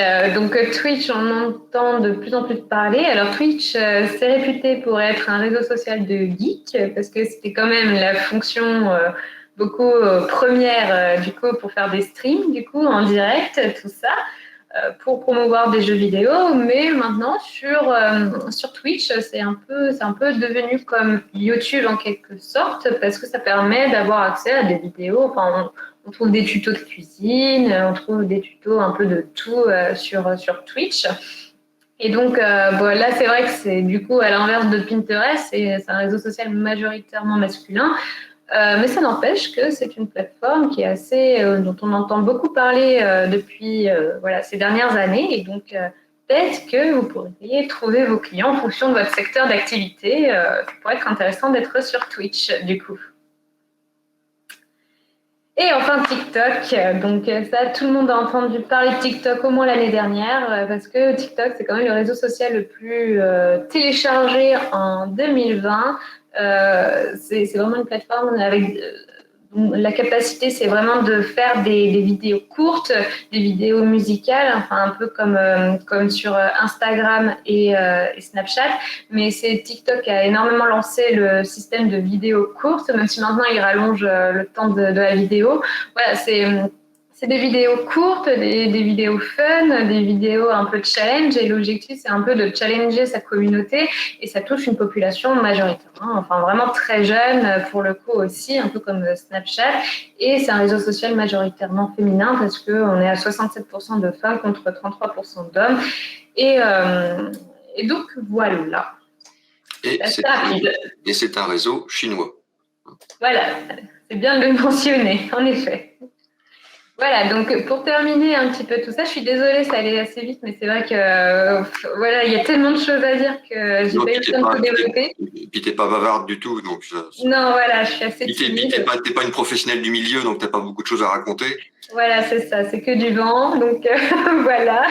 Twitch, on entend de plus en plus parler. Alors Twitch, c'est réputé pour être un réseau social de geeks parce que c'était quand même la fonction beaucoup première du coup pour faire des streams du coup en direct, tout ça. Pour promouvoir des jeux vidéo, mais maintenant sur Twitch, c'est un peu devenu comme YouTube en quelque sorte, parce que ça permet d'avoir accès à des vidéos. Enfin, on trouve des tutos de cuisine, on trouve des tutos un peu de tout sur Twitch. Et donc, bon, là, c'est vrai que c'est du coup à l'inverse de Pinterest, c'est un réseau social majoritairement masculin. Mais ça n'empêche que c'est une plateforme qui est assez, dont on entend beaucoup parler depuis voilà, ces dernières années. Et donc, peut-être que vous pourriez trouver vos clients en fonction de votre secteur d'activité. Ça pourrait être intéressant d'être sur Twitch, du coup. Et enfin TikTok, donc ça tout le monde a entendu parler de TikTok au moins l'année dernière parce que TikTok c'est quand même le réseau social le plus téléchargé en 2020. C'est vraiment une plateforme avec la capacité, c'est vraiment de faire des vidéos courtes, des vidéos musicales, enfin un peu comme sur Instagram et Snapchat. Mais c'est TikTok qui a énormément lancé le système de vidéos courtes, même si maintenant il rallonge le temps de la vidéo. Voilà, c'est des vidéos courtes, des vidéos fun, des vidéos un peu challenge. Et l'objectif, c'est un peu de challenger sa communauté. Et ça touche une population majoritaire, hein, enfin vraiment très jeune pour le coup aussi, un peu comme Snapchat. Et c'est un réseau social majoritairement féminin parce qu'on est à 67% de femmes contre 33% d'hommes. Et, euh, et donc voilà. Et c'est un réseau chinois. Voilà, c'est bien de le mentionner, en effet. Voilà, donc pour terminer un petit peu tout ça, je suis désolée, ça allait assez vite, mais c'est vrai que voilà, il y a tellement de choses à dire que j'ai pas eu le temps de tout développer. Et puis t'es pas bavarde du tout, donc. Non, voilà, je suis assez timide. T'es pas une professionnelle du milieu, donc t'as pas beaucoup de choses à raconter. Voilà, c'est ça, c'est que du vent, donc voilà.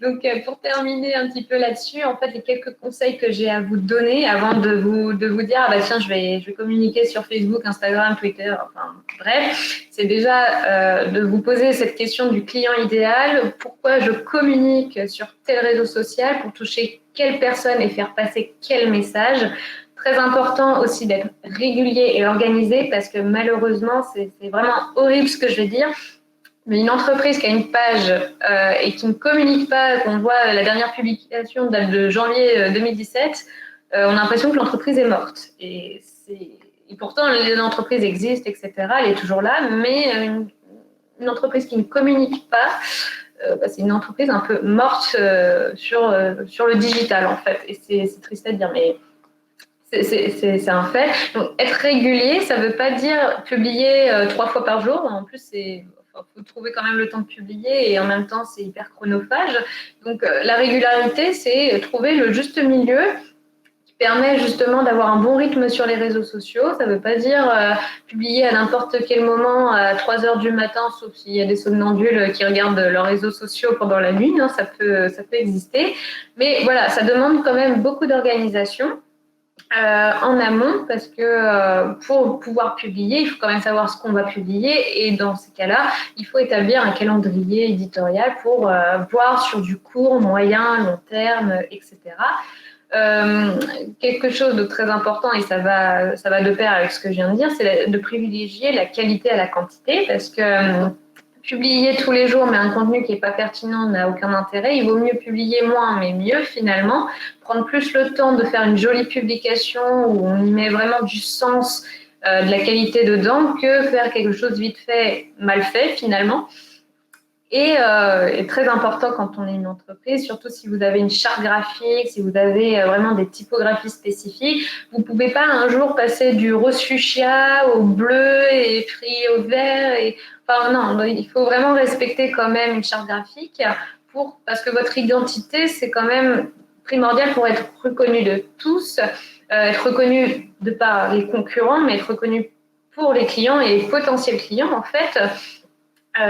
Donc pour terminer un petit peu là-dessus, en fait, les quelques conseils que j'ai à vous donner avant de vous dire, ah bah tiens, je vais communiquer sur Facebook, Instagram, Twitter, enfin bref, c'est déjà de vous poser cette question du client idéal. Pourquoi je communique sur tel réseau social pour toucher quelle personne et faire passer quel message? Très important aussi d'être régulier et organisé parce que malheureusement, c'est vraiment horrible ce que je vais dire. Mais une entreprise qui a une page et qui ne communique pas, qu'on voit la dernière publication date de janvier 2017, on a l'impression que l'entreprise est morte. Et pourtant, l'entreprise existe, etc. Elle est toujours là, mais une entreprise qui ne communique pas, c'est une entreprise un peu morte sur le digital, en fait. Et c'est triste à dire, mais c'est un fait. Donc, être régulier, ça ne veut pas dire publier 3 fois par jour. En plus, il faut trouver quand même le temps de publier et en même temps, c'est hyper chronophage. Donc, la régularité, c'est trouver le juste milieu qui permet justement d'avoir un bon rythme sur les réseaux sociaux. Ça ne veut pas dire publier à n'importe quel moment à 3 heures du matin, sauf s'il y a des somnambules qui regardent leurs réseaux sociaux pendant la nuit. Hein, ça peut exister. Mais voilà, ça demande quand même beaucoup d'organisation. En amont parce que pour pouvoir publier, il faut quand même savoir ce qu'on va publier et dans ces cas-là, il faut établir un calendrier éditorial pour voir sur du court, moyen, long terme, etc. Quelque chose de très important et ça va de pair avec ce que je viens de dire, c'est de privilégier la qualité à la quantité parce que publier tous les jours, mais un contenu qui n'est pas pertinent n'a aucun intérêt. Il vaut mieux publier moins, mais mieux finalement. Prendre plus le temps de faire une jolie publication où on y met vraiment du sens, de la qualité dedans, que faire quelque chose vite fait, mal fait finalement. Et très important quand on est une entreprise, surtout si vous avez une charte graphique, si vous avez vraiment des typographies spécifiques, vous ne pouvez pas un jour passer du rose fuchsia au bleu et gris au vert. Enfin, non, il faut vraiment respecter quand même une charte graphique parce que votre identité, c'est quand même primordial pour être reconnu de tous, être reconnu de par les concurrents, mais être reconnu pour les clients et les potentiels clients en fait.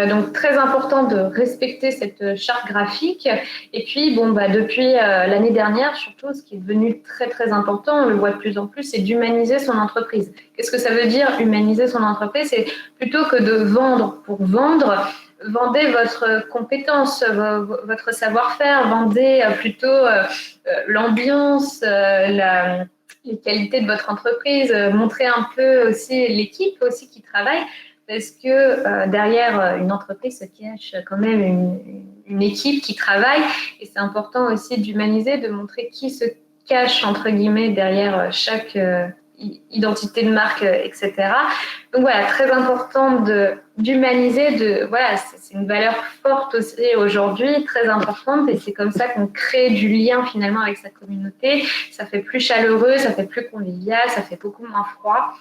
Donc très important de respecter cette charte graphique. Et puis depuis l'année dernière, surtout, ce qui est devenu très très important, on le voit de plus en plus, c'est d'humaniser son entreprise. Qu'est-ce que ça veut dire humaniser son entreprise? C'est plutôt que de vendre pour vendre, vendez votre compétence, votre savoir-faire, vendez plutôt l'ambiance, les qualités de votre entreprise, montrez un peu aussi l'équipe aussi qui travaille. Parce que derrière une entreprise se cache quand même une équipe qui travaille et c'est important aussi d'humaniser, de montrer qui se cache entre guillemets derrière chaque identité de marque, etc. Donc voilà, très important d'humaniser, voilà, c'est une valeur forte aussi aujourd'hui, très importante et c'est comme ça qu'on crée du lien finalement avec sa communauté. Ça fait plus chaleureux, ça fait plus convivial, ça fait beaucoup moins froid.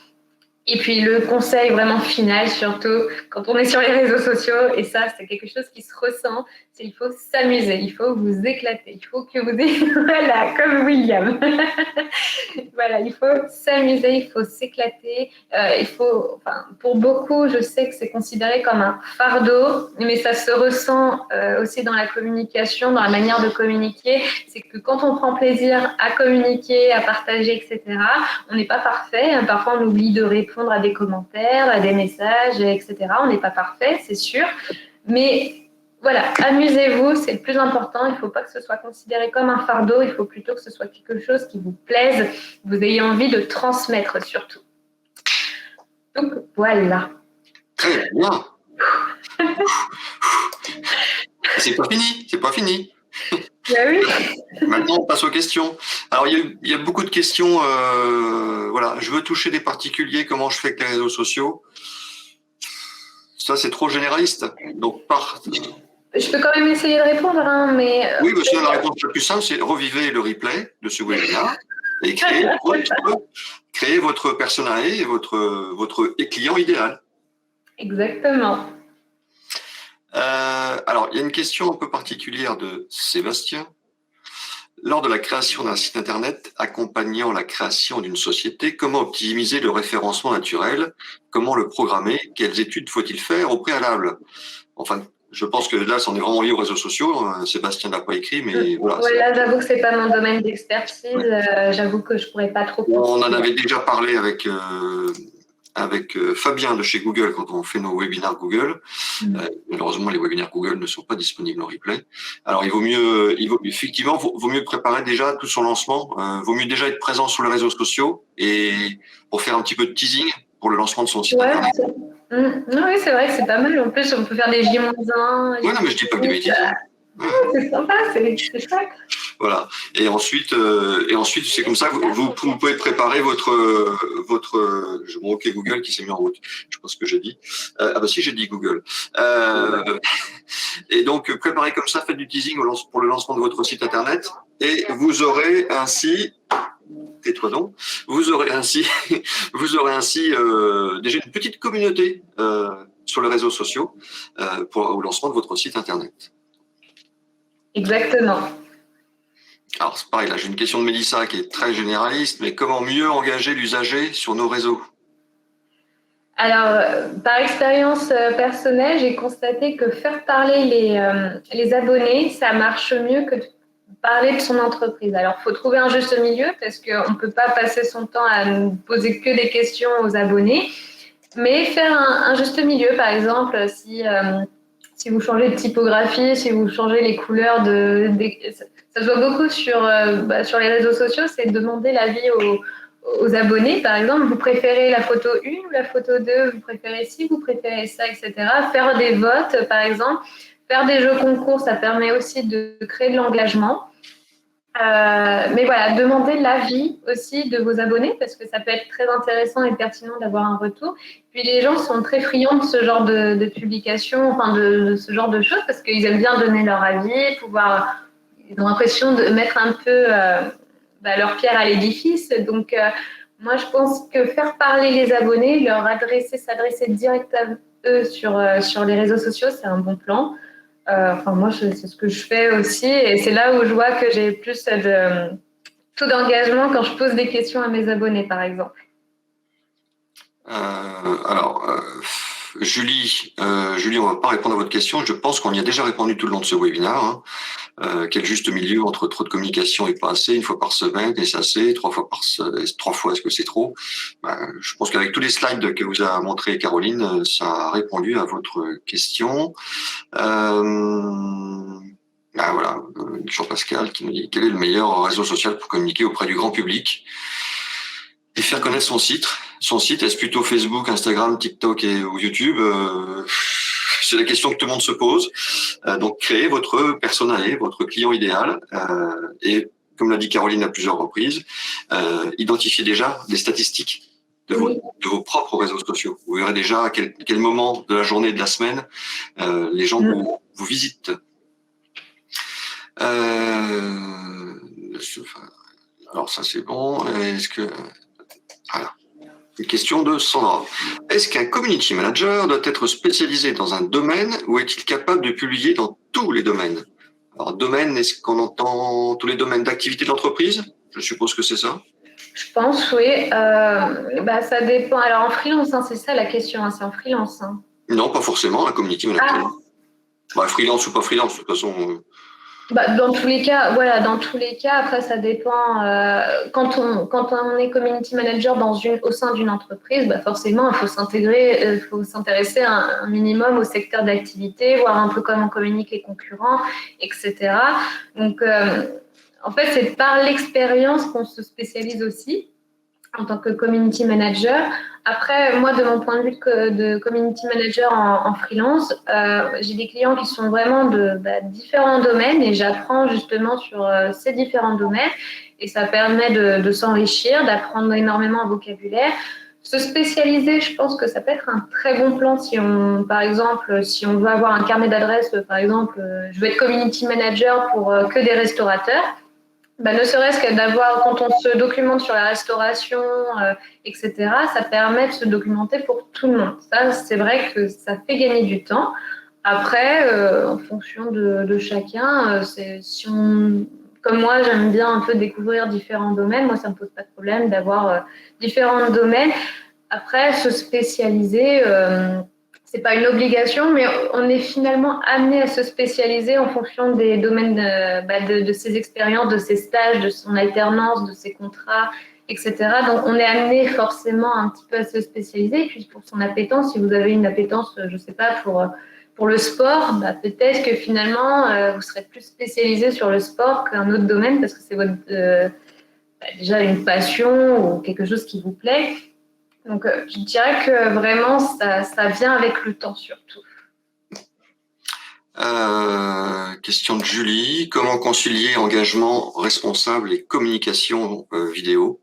Et puis le conseil vraiment final, surtout quand on est sur les réseaux sociaux, et ça c'est quelque chose qui se ressent, c'est qu'il faut s'amuser, il faut vous éclater, il faut que vous ayez, voilà, comme William. Voilà, il faut s'amuser, il faut s'éclater. Pour beaucoup, je sais que c'est considéré comme un fardeau, mais ça se ressent aussi dans la communication, dans la manière de communiquer. C'est que quand on prend plaisir à communiquer, à partager, etc., on n'est pas parfait. Parfois, on oublie de répondre à des commentaires, à des messages, etc. On n'est pas parfait, c'est sûr. Mais voilà, amusez-vous, c'est le plus important. Il ne faut pas que ce soit considéré comme un fardeau. Il faut plutôt que ce soit quelque chose qui vous plaise, que vous ayez envie de transmettre surtout. Donc, voilà. Très bien. C'est pas fini, c'est pas fini. Ben oui. Maintenant, on passe aux questions. Alors, il y a beaucoup de questions. Voilà, je veux toucher des particuliers. Comment je fais avec les réseaux sociaux? Ça, c'est trop généraliste. Donc, Je peux quand même essayer de répondre, hein, mais... Oui, parce que la réponse la plus simple, c'est revivez le replay de ce webinaire et créez votre persona et votre client idéal. Exactement. Alors, il y a une question un peu particulière de Sébastien. Lors de la création d'un site internet accompagnant la création d'une société, comment optimiser le référencement naturel? Comment le programmer? Quelles études faut-il faire au préalable? Enfin, je pense que là, c'en est vraiment lié aux réseaux sociaux. Sébastien n'a pas écrit, mais voilà. Ouais, là, j'avoue que c'est pas mon domaine d'expertise. Ouais. J'avoue que je pourrais pas trop. On en avait déjà parlé avec Fabien de chez Google quand on fait nos webinaires Google. Malheureusement, les webinaires Google ne sont pas disponibles en replay. Alors, effectivement, vaut mieux préparer déjà tout son lancement. Vaut mieux déjà être présent sur les réseaux sociaux et pour faire un petit peu de teasing pour le lancement de son site internet. Oui, c'est vrai que c'est pas mal. En plus, on peut faire des J-1. Oui, non, mais je dis pas que des bêtises. C'est sympa, c'est chouette. Voilà. Et ensuite, c'est comme ça que vous pouvez préparer votre. OK Google qui s'est mis en route. Je pense que j'ai dit. Si, j'ai dit Google. Et donc, préparez comme ça, faites du teasing pour le lancement de votre site internet, et vous aurez ainsi. Tais-toi donc. Vous aurez ainsi déjà une petite communauté sur les réseaux sociaux au lancement de votre site internet. Exactement. Alors, c'est pareil, là, j'ai une question de Mélissa qui est très généraliste, mais comment mieux engager l'usager sur nos réseaux? Alors, par expérience personnelle, j'ai constaté que faire parler les abonnés, ça marche mieux que de parler de son entreprise. Alors, il faut trouver un juste milieu parce qu'on ne peut pas passer son temps à ne poser que des questions aux abonnés, mais faire un juste milieu, par exemple, si vous changez de typographie, si vous changez les couleurs ça se voit beaucoup sur les réseaux sociaux, c'est de demander l'avis aux abonnés, par exemple, vous préférez la photo 1 ou la photo 2, vous préférez ci, vous préférez ça, etc. Faire des votes, par exemple, faire des jeux concours, ça permet aussi de créer de l'engagement. Mais voilà, demandez l'avis aussi de vos abonnés parce que ça peut être très intéressant et pertinent d'avoir un retour. Puis les gens sont très friands de ce genre de publication, enfin de ce genre de choses parce qu'ils aiment bien donner leur avis, ils ont l'impression de mettre un peu leur pierre à l'édifice. Donc moi je pense que faire parler les abonnés, s'adresser direct à eux sur les réseaux sociaux, c'est un bon plan. Moi, c'est ce que je fais aussi. Et c'est là où je vois que j'ai plus de taux d'engagement quand je pose des questions à mes abonnés, par exemple. Julie, on va pas répondre à votre question. Je pense qu'on y a déjà répondu tout le long de ce webinaire. Hein. Quel juste milieu entre trop de communication et pas assez, une fois par semaine, est-ce assez, 3 fois, est-ce que c'est trop? Je pense qu'avec tous les slides que vous a montré Caroline, ça a répondu à votre question. Voilà, Jean-Pascal qui nous dit quel est le meilleur réseau social pour communiquer auprès du grand public et faire connaître son site. Son site, est-ce plutôt Facebook, Instagram, TikTok ou YouTube? C'est la question que tout le monde se pose. Donc, créez votre personnalité, votre client idéal. Et comme l'a dit Caroline à plusieurs reprises, identifiez déjà les statistiques de vos propres réseaux sociaux. Vous verrez déjà à quel moment de la journée et de la semaine les gens vous visitent. Alors ça c'est bon. Est-ce que une question de Sandra. Est-ce qu'un community manager doit être spécialisé dans un domaine ou est-il capable de publier dans tous les domaines? Alors domaine, est-ce qu'on entend tous les domaines d'activité de l'entreprise? Je suppose que c'est ça. Je pense, oui. Ça dépend. Alors en freelance, hein, c'est ça la question. Hein, c'est en freelance. Hein. Non, pas forcément un community manager. Freelance ou pas freelance, de toute façon. Dans tous les cas, voilà, dans tous les cas, après ça dépend. Quand on est community manager au sein d'une entreprise, forcément, il faut s'intéresser un minimum au secteur d'activité, voir un peu comment communiquent les concurrents, etc. Donc, en fait, c'est par l'expérience qu'on se spécialise aussi en tant que community manager. Après, moi, de mon point de vue de community manager en freelance, j'ai des clients qui sont vraiment de différents domaines et j'apprends justement sur ces différents domaines et ça permet de s'enrichir, d'apprendre énormément en vocabulaire. Se spécialiser, je pense que ça peut être un très bon plan par exemple, si on veut avoir un carnet d'adresses, par exemple, je veux être community manager pour que des restaurateurs. Ne serait-ce que d'avoir, quand on se documente sur la restauration, etc., ça permet de se documenter pour tout le monde. Ça, c'est vrai que ça fait gagner du temps. Après, en fonction de chacun, comme moi, j'aime bien un peu découvrir différents domaines. Moi, ça ne me pose pas de problème d'avoir différents domaines. Après, se spécialiser, c'est pas une obligation, mais on est finalement amené à se spécialiser en fonction des domaines de ses expériences, de ses stages, de son alternance, de ses contrats, etc. Donc, on est amené forcément un petit peu à se spécialiser. Et puis, pour son appétence, si vous avez une appétence, je sais pas, pour le sport, peut-être que finalement, vous serez plus spécialisé sur le sport qu'un autre domaine parce que c'est déjà une passion ou quelque chose qui vous plaît. Donc, je dirais que vraiment, ça vient avec le temps surtout. Question de Julie. Comment concilier engagement responsable et communication vidéo,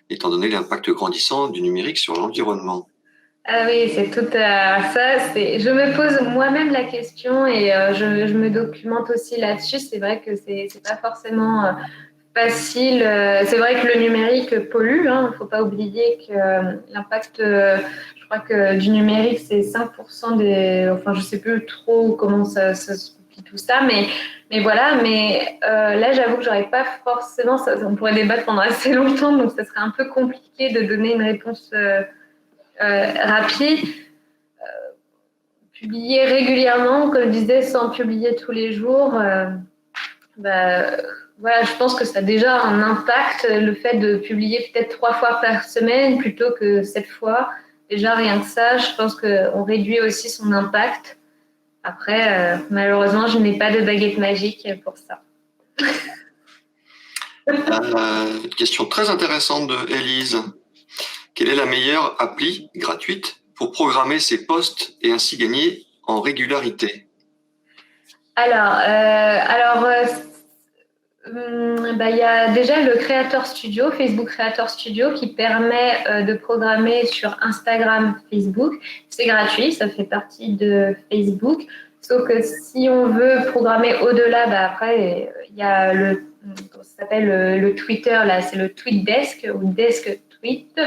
étant donné l'impact grandissant du numérique sur l'environnement? Ah oui, c'est tout ça. Je me pose moi-même la question et je me documente aussi là-dessus. C'est vrai que c'est pas forcément facile. C'est vrai que le numérique pollue. Hein. Il ne faut pas oublier que l'impact, je crois que du numérique, c'est 5% Enfin, je ne sais plus trop comment ça se complie tout ça, mais voilà. Mais là, j'avoue que j'aurais pas forcément. On pourrait débattre pendant assez longtemps, donc ça serait un peu compliqué de donner une réponse rapide. Publier régulièrement, comme je disais, sans publier tous les jours. Voilà, je pense que ça a déjà un impact, le fait de publier peut-être 3 fois par semaine plutôt que 7 fois. Déjà, rien que ça, je pense qu'on réduit aussi son impact. Après, malheureusement, je n'ai pas de baguette magique pour ça. Une question très intéressante de Élise. Quelle est la meilleure appli gratuite pour programmer ses posts et ainsi gagner en régularité? Il y a déjà le Creator Studio, Facebook Creator Studio, qui permet de programmer sur Instagram, Facebook. C'est gratuit, ça fait partie de Facebook. Sauf que si on veut programmer au-delà, après, il y a ça s'appelle le Twitter, là, c'est le TweetDesk ou Desk Tweet,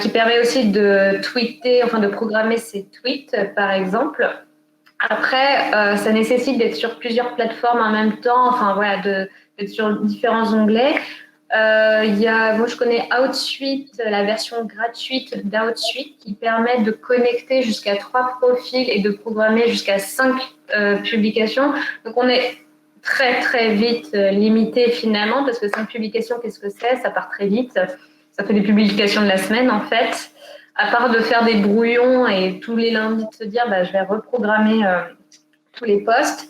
qui permet aussi de tweeter, enfin de programmer ses tweets, par exemple. Après, ça nécessite d'être sur plusieurs plateformes en même temps, enfin voilà, d'être sur différents onglets. Moi, je connais Outsuite, la version gratuite d'Outsuite, qui permet de connecter jusqu'à 3 profils et de programmer jusqu'à 5 publications. Donc, on est très, très vite limité finalement, parce que 5 publications, qu'est-ce que c'est? Ça part très vite. Ça fait des publications de la semaine, en fait. À part de faire des brouillons et tous les lundis de se dire, je vais reprogrammer tous les posts.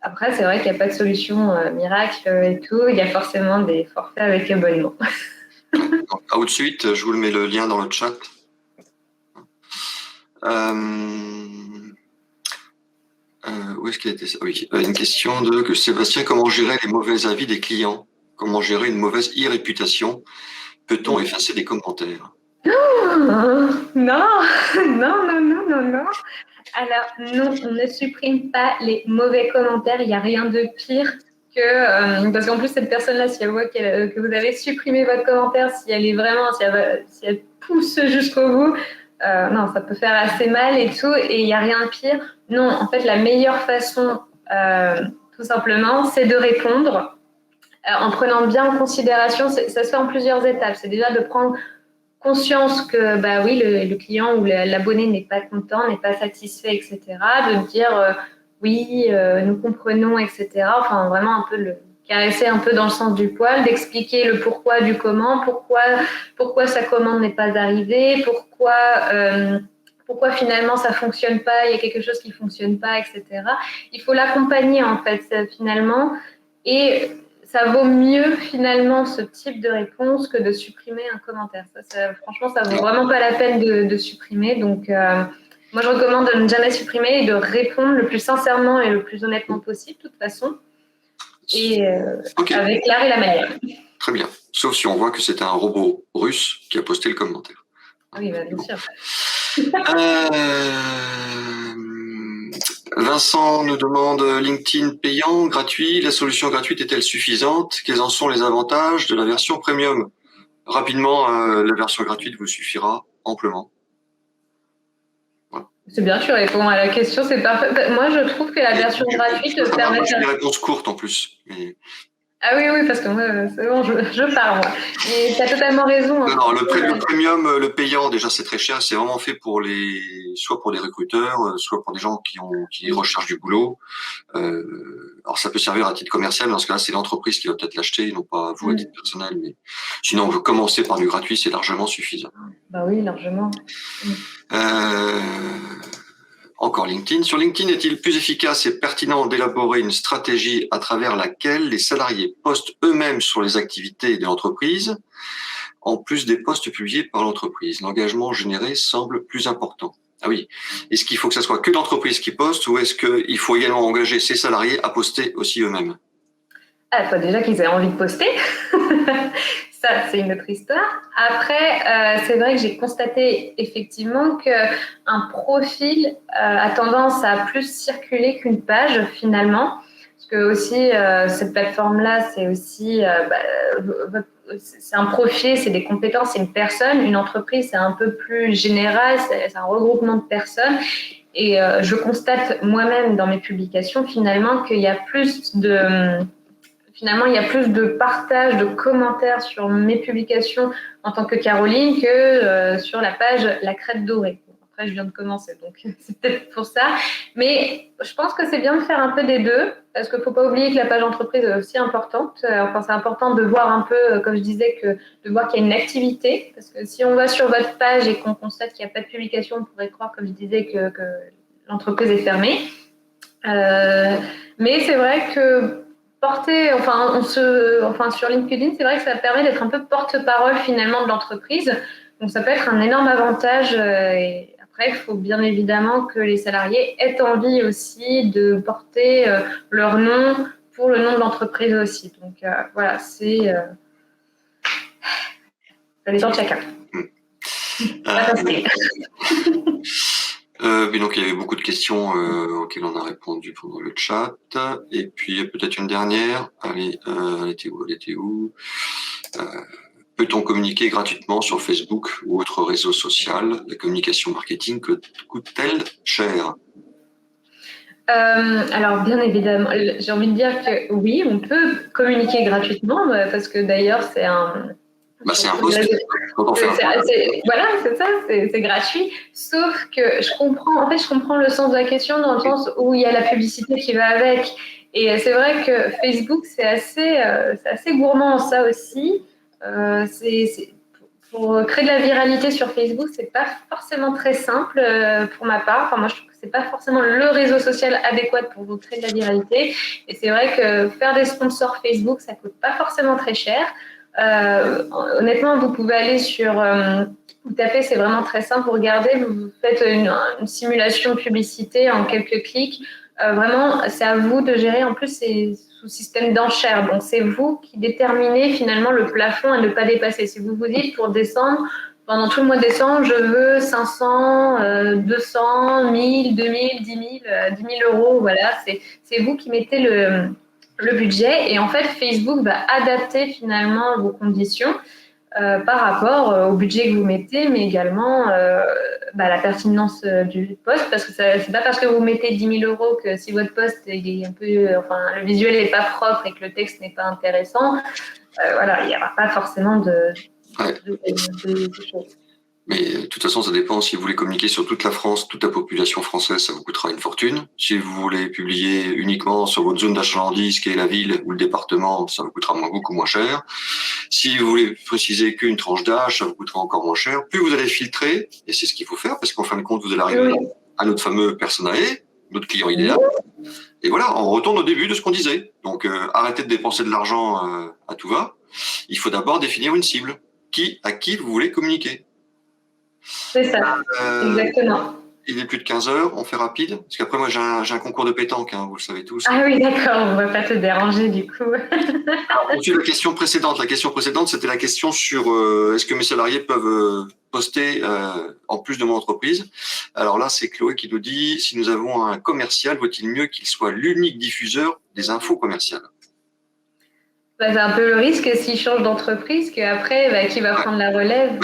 Après, c'est vrai qu'il n'y a pas de solution miracle et tout. Il y a forcément des forfaits avec abonnement. Outsuite, je vous le mets le lien dans le chat. Où est-ce qu'il était ça? Oui, une question de Sébastien, comment gérer les mauvais avis des clients? Comment gérer une mauvaise e-réputation? Peut-on effacer des commentaires? Non, non, non, non, non, non. Alors, non, on ne supprime pas les mauvais commentaires. Il n'y a rien de pire que... parce qu'en plus, cette personne-là, si elle voit que vous avez supprimé votre commentaire, si elle pousse jusqu'au bout, non, ça peut faire assez mal et tout. Et il n'y a rien de pire. Non, en fait, la meilleure façon, tout simplement, c'est de répondre en prenant bien en considération, ça se fait en plusieurs étapes. C'est déjà de prendre conscience que oui, le client ou l'abonné n'est pas content, n'est pas satisfait, etc. De dire oui, nous comprenons, etc. Enfin, vraiment un peu le caresser un peu dans le sens du poil, d'expliquer le pourquoi du comment, pourquoi sa commande n'est pas arrivée, pourquoi finalement ça fonctionne pas, il y a quelque chose qui fonctionne pas, etc. Il faut l'accompagner en fait finalement, et ça vaut mieux finalement ce type de réponse que de supprimer un commentaire. Franchement, ça vaut vraiment pas la peine de supprimer. Donc, moi, je recommande de ne jamais supprimer et de répondre le plus sincèrement et le plus honnêtement possible, de toute façon, et avec l'art et la manière. Très bien. Sauf si on voit que c'est un robot russe qui a posté le commentaire. Oui, bien sûr. Vincent nous demande LinkedIn payant, gratuit. La solution gratuite est-elle suffisante? Quels en sont les avantages de la version premium? Rapidement, la version gratuite vous suffira amplement. Voilà. C'est bien, tu réponds à la question, c'est parfait. Moi, je trouve que la version gratuite permet de faire des réponses courtes en plus. Mais... Ah oui, parce que moi, c'est bon, je parle, moi. Et tu as totalement raison. Non, le premium, le payant, déjà, c'est très cher. C'est vraiment fait soit pour des recruteurs, soit pour des gens qui recherchent du boulot. Alors, ça peut servir à titre commercial. Dans ce cas-là, c'est l'entreprise qui va peut-être l'acheter, non pas vous à titre personnel. Mais sinon, vous commencez par du gratuit, c'est largement suffisant. Oui, largement. Encore LinkedIn. Sur LinkedIn, est-il plus efficace et pertinent d'élaborer une stratégie à travers laquelle les salariés postent eux-mêmes sur les activités de l'entreprise, en plus des posts publiés par l'entreprise? L'engagement généré semble plus important. Ah oui. Est-ce qu'il faut que ce soit que l'entreprise qui poste, ou est-ce qu'il faut également engager ses salariés à poster aussi eux-mêmes? Il faut déjà qu'ils aient envie de poster. Ça, c'est une autre histoire. Après, c'est vrai que j'ai constaté effectivement qu'un profil a tendance à plus circuler qu'une page finalement. Parce que aussi, cette plateforme-là, c'est aussi c'est un profil, c'est des compétences, c'est une personne. Une entreprise, c'est un peu plus général, c'est un regroupement de personnes. Et je constate moi-même dans mes publications finalement qu'il y a plus de partage, de commentaires sur mes publications en tant que Caroline que sur la page La Crête Dorée. Après, je viens de commencer, donc c'est peut-être pour ça. Mais je pense que c'est bien de faire un peu des deux, parce qu'il ne faut pas oublier que la page entreprise est aussi importante. Enfin, c'est important de voir un peu, comme je disais, de voir qu'il y a une activité. Parce que si on va sur votre page et qu'on constate qu'il n'y a pas de publication, on pourrait croire, comme je disais, que l'entreprise est fermée. Mais c'est vrai que porter, sur LinkedIn, c'est vrai que ça permet d'être un peu porte-parole finalement de l'entreprise. Donc ça peut être un énorme avantage. Et après, il faut bien évidemment que les salariés aient envie aussi de porter leur nom pour le nom de l'entreprise aussi. Donc voilà, c'est les gens de chacun. Mais donc il y avait beaucoup de questions auxquelles on a répondu pendant le chat. Et puis peut-être une dernière. Allez, elle était où Peut-on communiquer gratuitement sur Facebook ou autre réseau social? La communication marketing coûte-t-elle cher? Alors bien évidemment, j'ai envie de dire que oui, on peut communiquer gratuitement parce que d'ailleurs c'est un... c'est un post. Voilà, c'est ça, c'est gratuit. Sauf que je comprends le sens de la question dans le sens où il y a la publicité qui va avec. Et c'est vrai que Facebook, c'est assez gourmand en ça aussi. Pour créer de la viralité sur Facebook, c'est pas forcément très simple pour ma part. Enfin, moi, je trouve que c'est pas forcément le réseau social adéquat pour vous créer de la viralité. Et c'est vrai que faire des sponsors Facebook, ça coûte pas forcément très cher. Honnêtement, vous pouvez aller vous tapez, c'est vraiment très simple. Vous regardez, vous faites une simulation publicité en quelques clics. Vraiment, c'est à vous de gérer. En plus, c'est sous système d'enchères. Donc, c'est vous qui déterminez finalement le plafond à ne pas dépasser. Si vous vous dites pour décembre, pendant tout le mois de décembre, je veux 500, 200, 1000, 2000, 10 000, 10 000 euros. Voilà, c'est vous qui mettez le budget. Et en fait, Facebook va adapter finalement vos conditions par rapport au budget que vous mettez, mais également la pertinence du poste, parce que c'est pas parce que vous mettez 10 000 euros que si votre poste il est un peu, le visuel n'est pas propre et que le texte n'est pas intéressant, il n'y aura pas forcément de choses. Mais de toute façon, ça dépend. Si vous voulez communiquer sur toute la France, toute la population française, ça vous coûtera une fortune. Si vous voulez publier uniquement sur votre zone d'achalandise, qui est la ville ou le département, ça vous coûtera beaucoup moins cher. Si vous voulez préciser qu'une tranche d'âge, ça vous coûtera encore moins cher. Plus vous allez filtrer, et c'est ce qu'il faut faire, parce qu'en fin de compte, vous allez arriver à notre fameux persona A, notre client idéal. Et voilà, on retourne au début de ce qu'on disait. Donc, arrêtez de dépenser de l'argent à tout va. Il faut d'abord définir une cible. À qui vous voulez communiquer. C'est ça, exactement. Il est plus de 15 heures, on fait rapide. Parce qu'après, moi, j'ai un concours de pétanque, hein, vous le savez tous. Ah oui, d'accord, on ne va pas te déranger du coup. Alors, on suit la question précédente. La question précédente, c'était la question sur est-ce que mes salariés peuvent poster en plus de mon entreprise. Alors là, c'est Chloé qui nous dit, si nous avons un commercial, vaut-il mieux qu'il soit l'unique diffuseur des infos commerciales? C'est un peu le risque s'il change d'entreprise qu'après, qui va prendre la relève.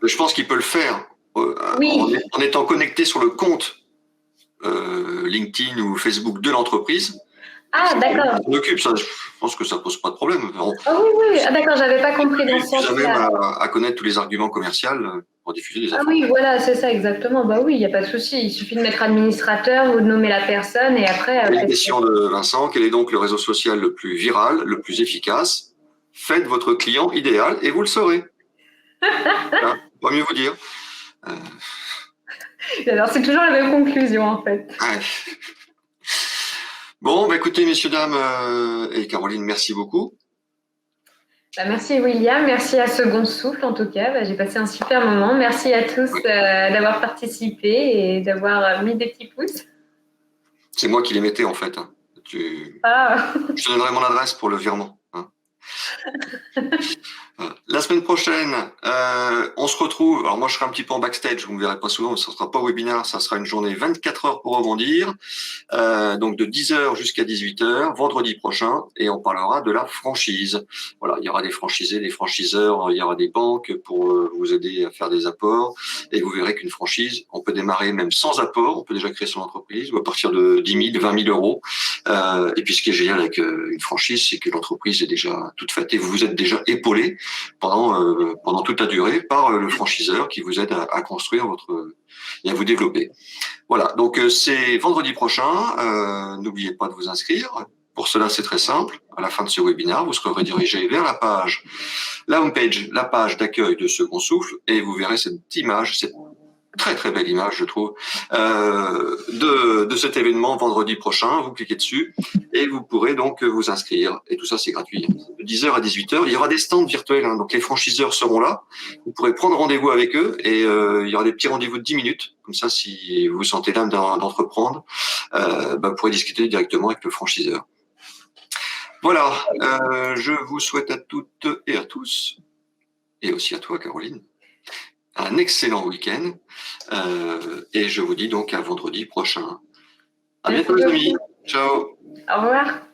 Je pense qu'il peut le faire oui. en étant connecté sur le compte LinkedIn ou Facebook de l'entreprise. Ah, d'accord. On occupe ça. Je pense que ça pose pas de problème. Oui. Ah, d'accord, j'avais pas compris dans ce sens-là. Même à connaître tous les arguments commerciaux pour diffuser des infos. Ah oui, voilà, c'est ça exactement. Bah oui, il n'y a pas de souci. Il suffit de mettre administrateur ou de nommer la personne et après. La question de Vincent, quel est donc le réseau social le plus viral, le plus efficace? Faites votre client idéal et vous le saurez. Voilà, pas mieux vous dire. Alors, c'est toujours la même conclusion, en fait. Ouais. Bon, écoutez, messieurs, dames et Caroline, merci beaucoup. Merci, William. Merci à Second Souffle, en tout cas. J'ai passé un super moment. Merci à tous d'avoir participé et d'avoir mis des petits pouces. C'est moi qui les mettais, en fait. Hein. Je te donnerai mon adresse pour le virement. Hein. La semaine prochaine, on se retrouve. Alors moi, je serai un petit peu en backstage. Vous ne me verrez pas souvent. Ça ne sera pas webinaire. Ça sera une journée 24 heures pour rebondir. Donc de 10h jusqu'à 18h, vendredi prochain. Et on parlera de la franchise. Voilà, il y aura des franchisés, des franchiseurs. Il y aura des banques pour vous aider à faire des apports. Et vous verrez qu'une franchise, on peut démarrer même sans apport. On peut déjà créer son entreprise ou à partir de 10 000, 20 000 euros. Et puis ce qui est génial avec une franchise, c'est que l'entreprise est déjà toute faite et vous êtes déjà épaulé pendant toute la durée par le franchiseur qui vous aide à construire et à vous développer. Voilà, donc c'est vendredi prochain. N'oubliez pas de vous inscrire. Pour cela, c'est très simple. À la fin de ce webinaire, vous serez redirigé vers la homepage, la page d'accueil de Second Souffle, et vous verrez cette image, cette très très belle image, je trouve, de cet événement vendredi prochain. Vous cliquez dessus et vous pourrez donc vous inscrire. Et tout ça, c'est gratuit. De 10h à 18h, il y aura des stands virtuels. Donc les franchiseurs seront là. Vous pourrez prendre rendez-vous avec eux et il y aura des petits rendez-vous de 10 minutes. Comme ça, si vous vous sentez l'âme d'entreprendre, vous pourrez discuter directement avec le franchiseur. Voilà, je vous souhaite à toutes et à tous, et aussi à toi Caroline, un excellent week-end. Et je vous dis donc à vendredi prochain. À bientôt les amis. Ciao. Au revoir.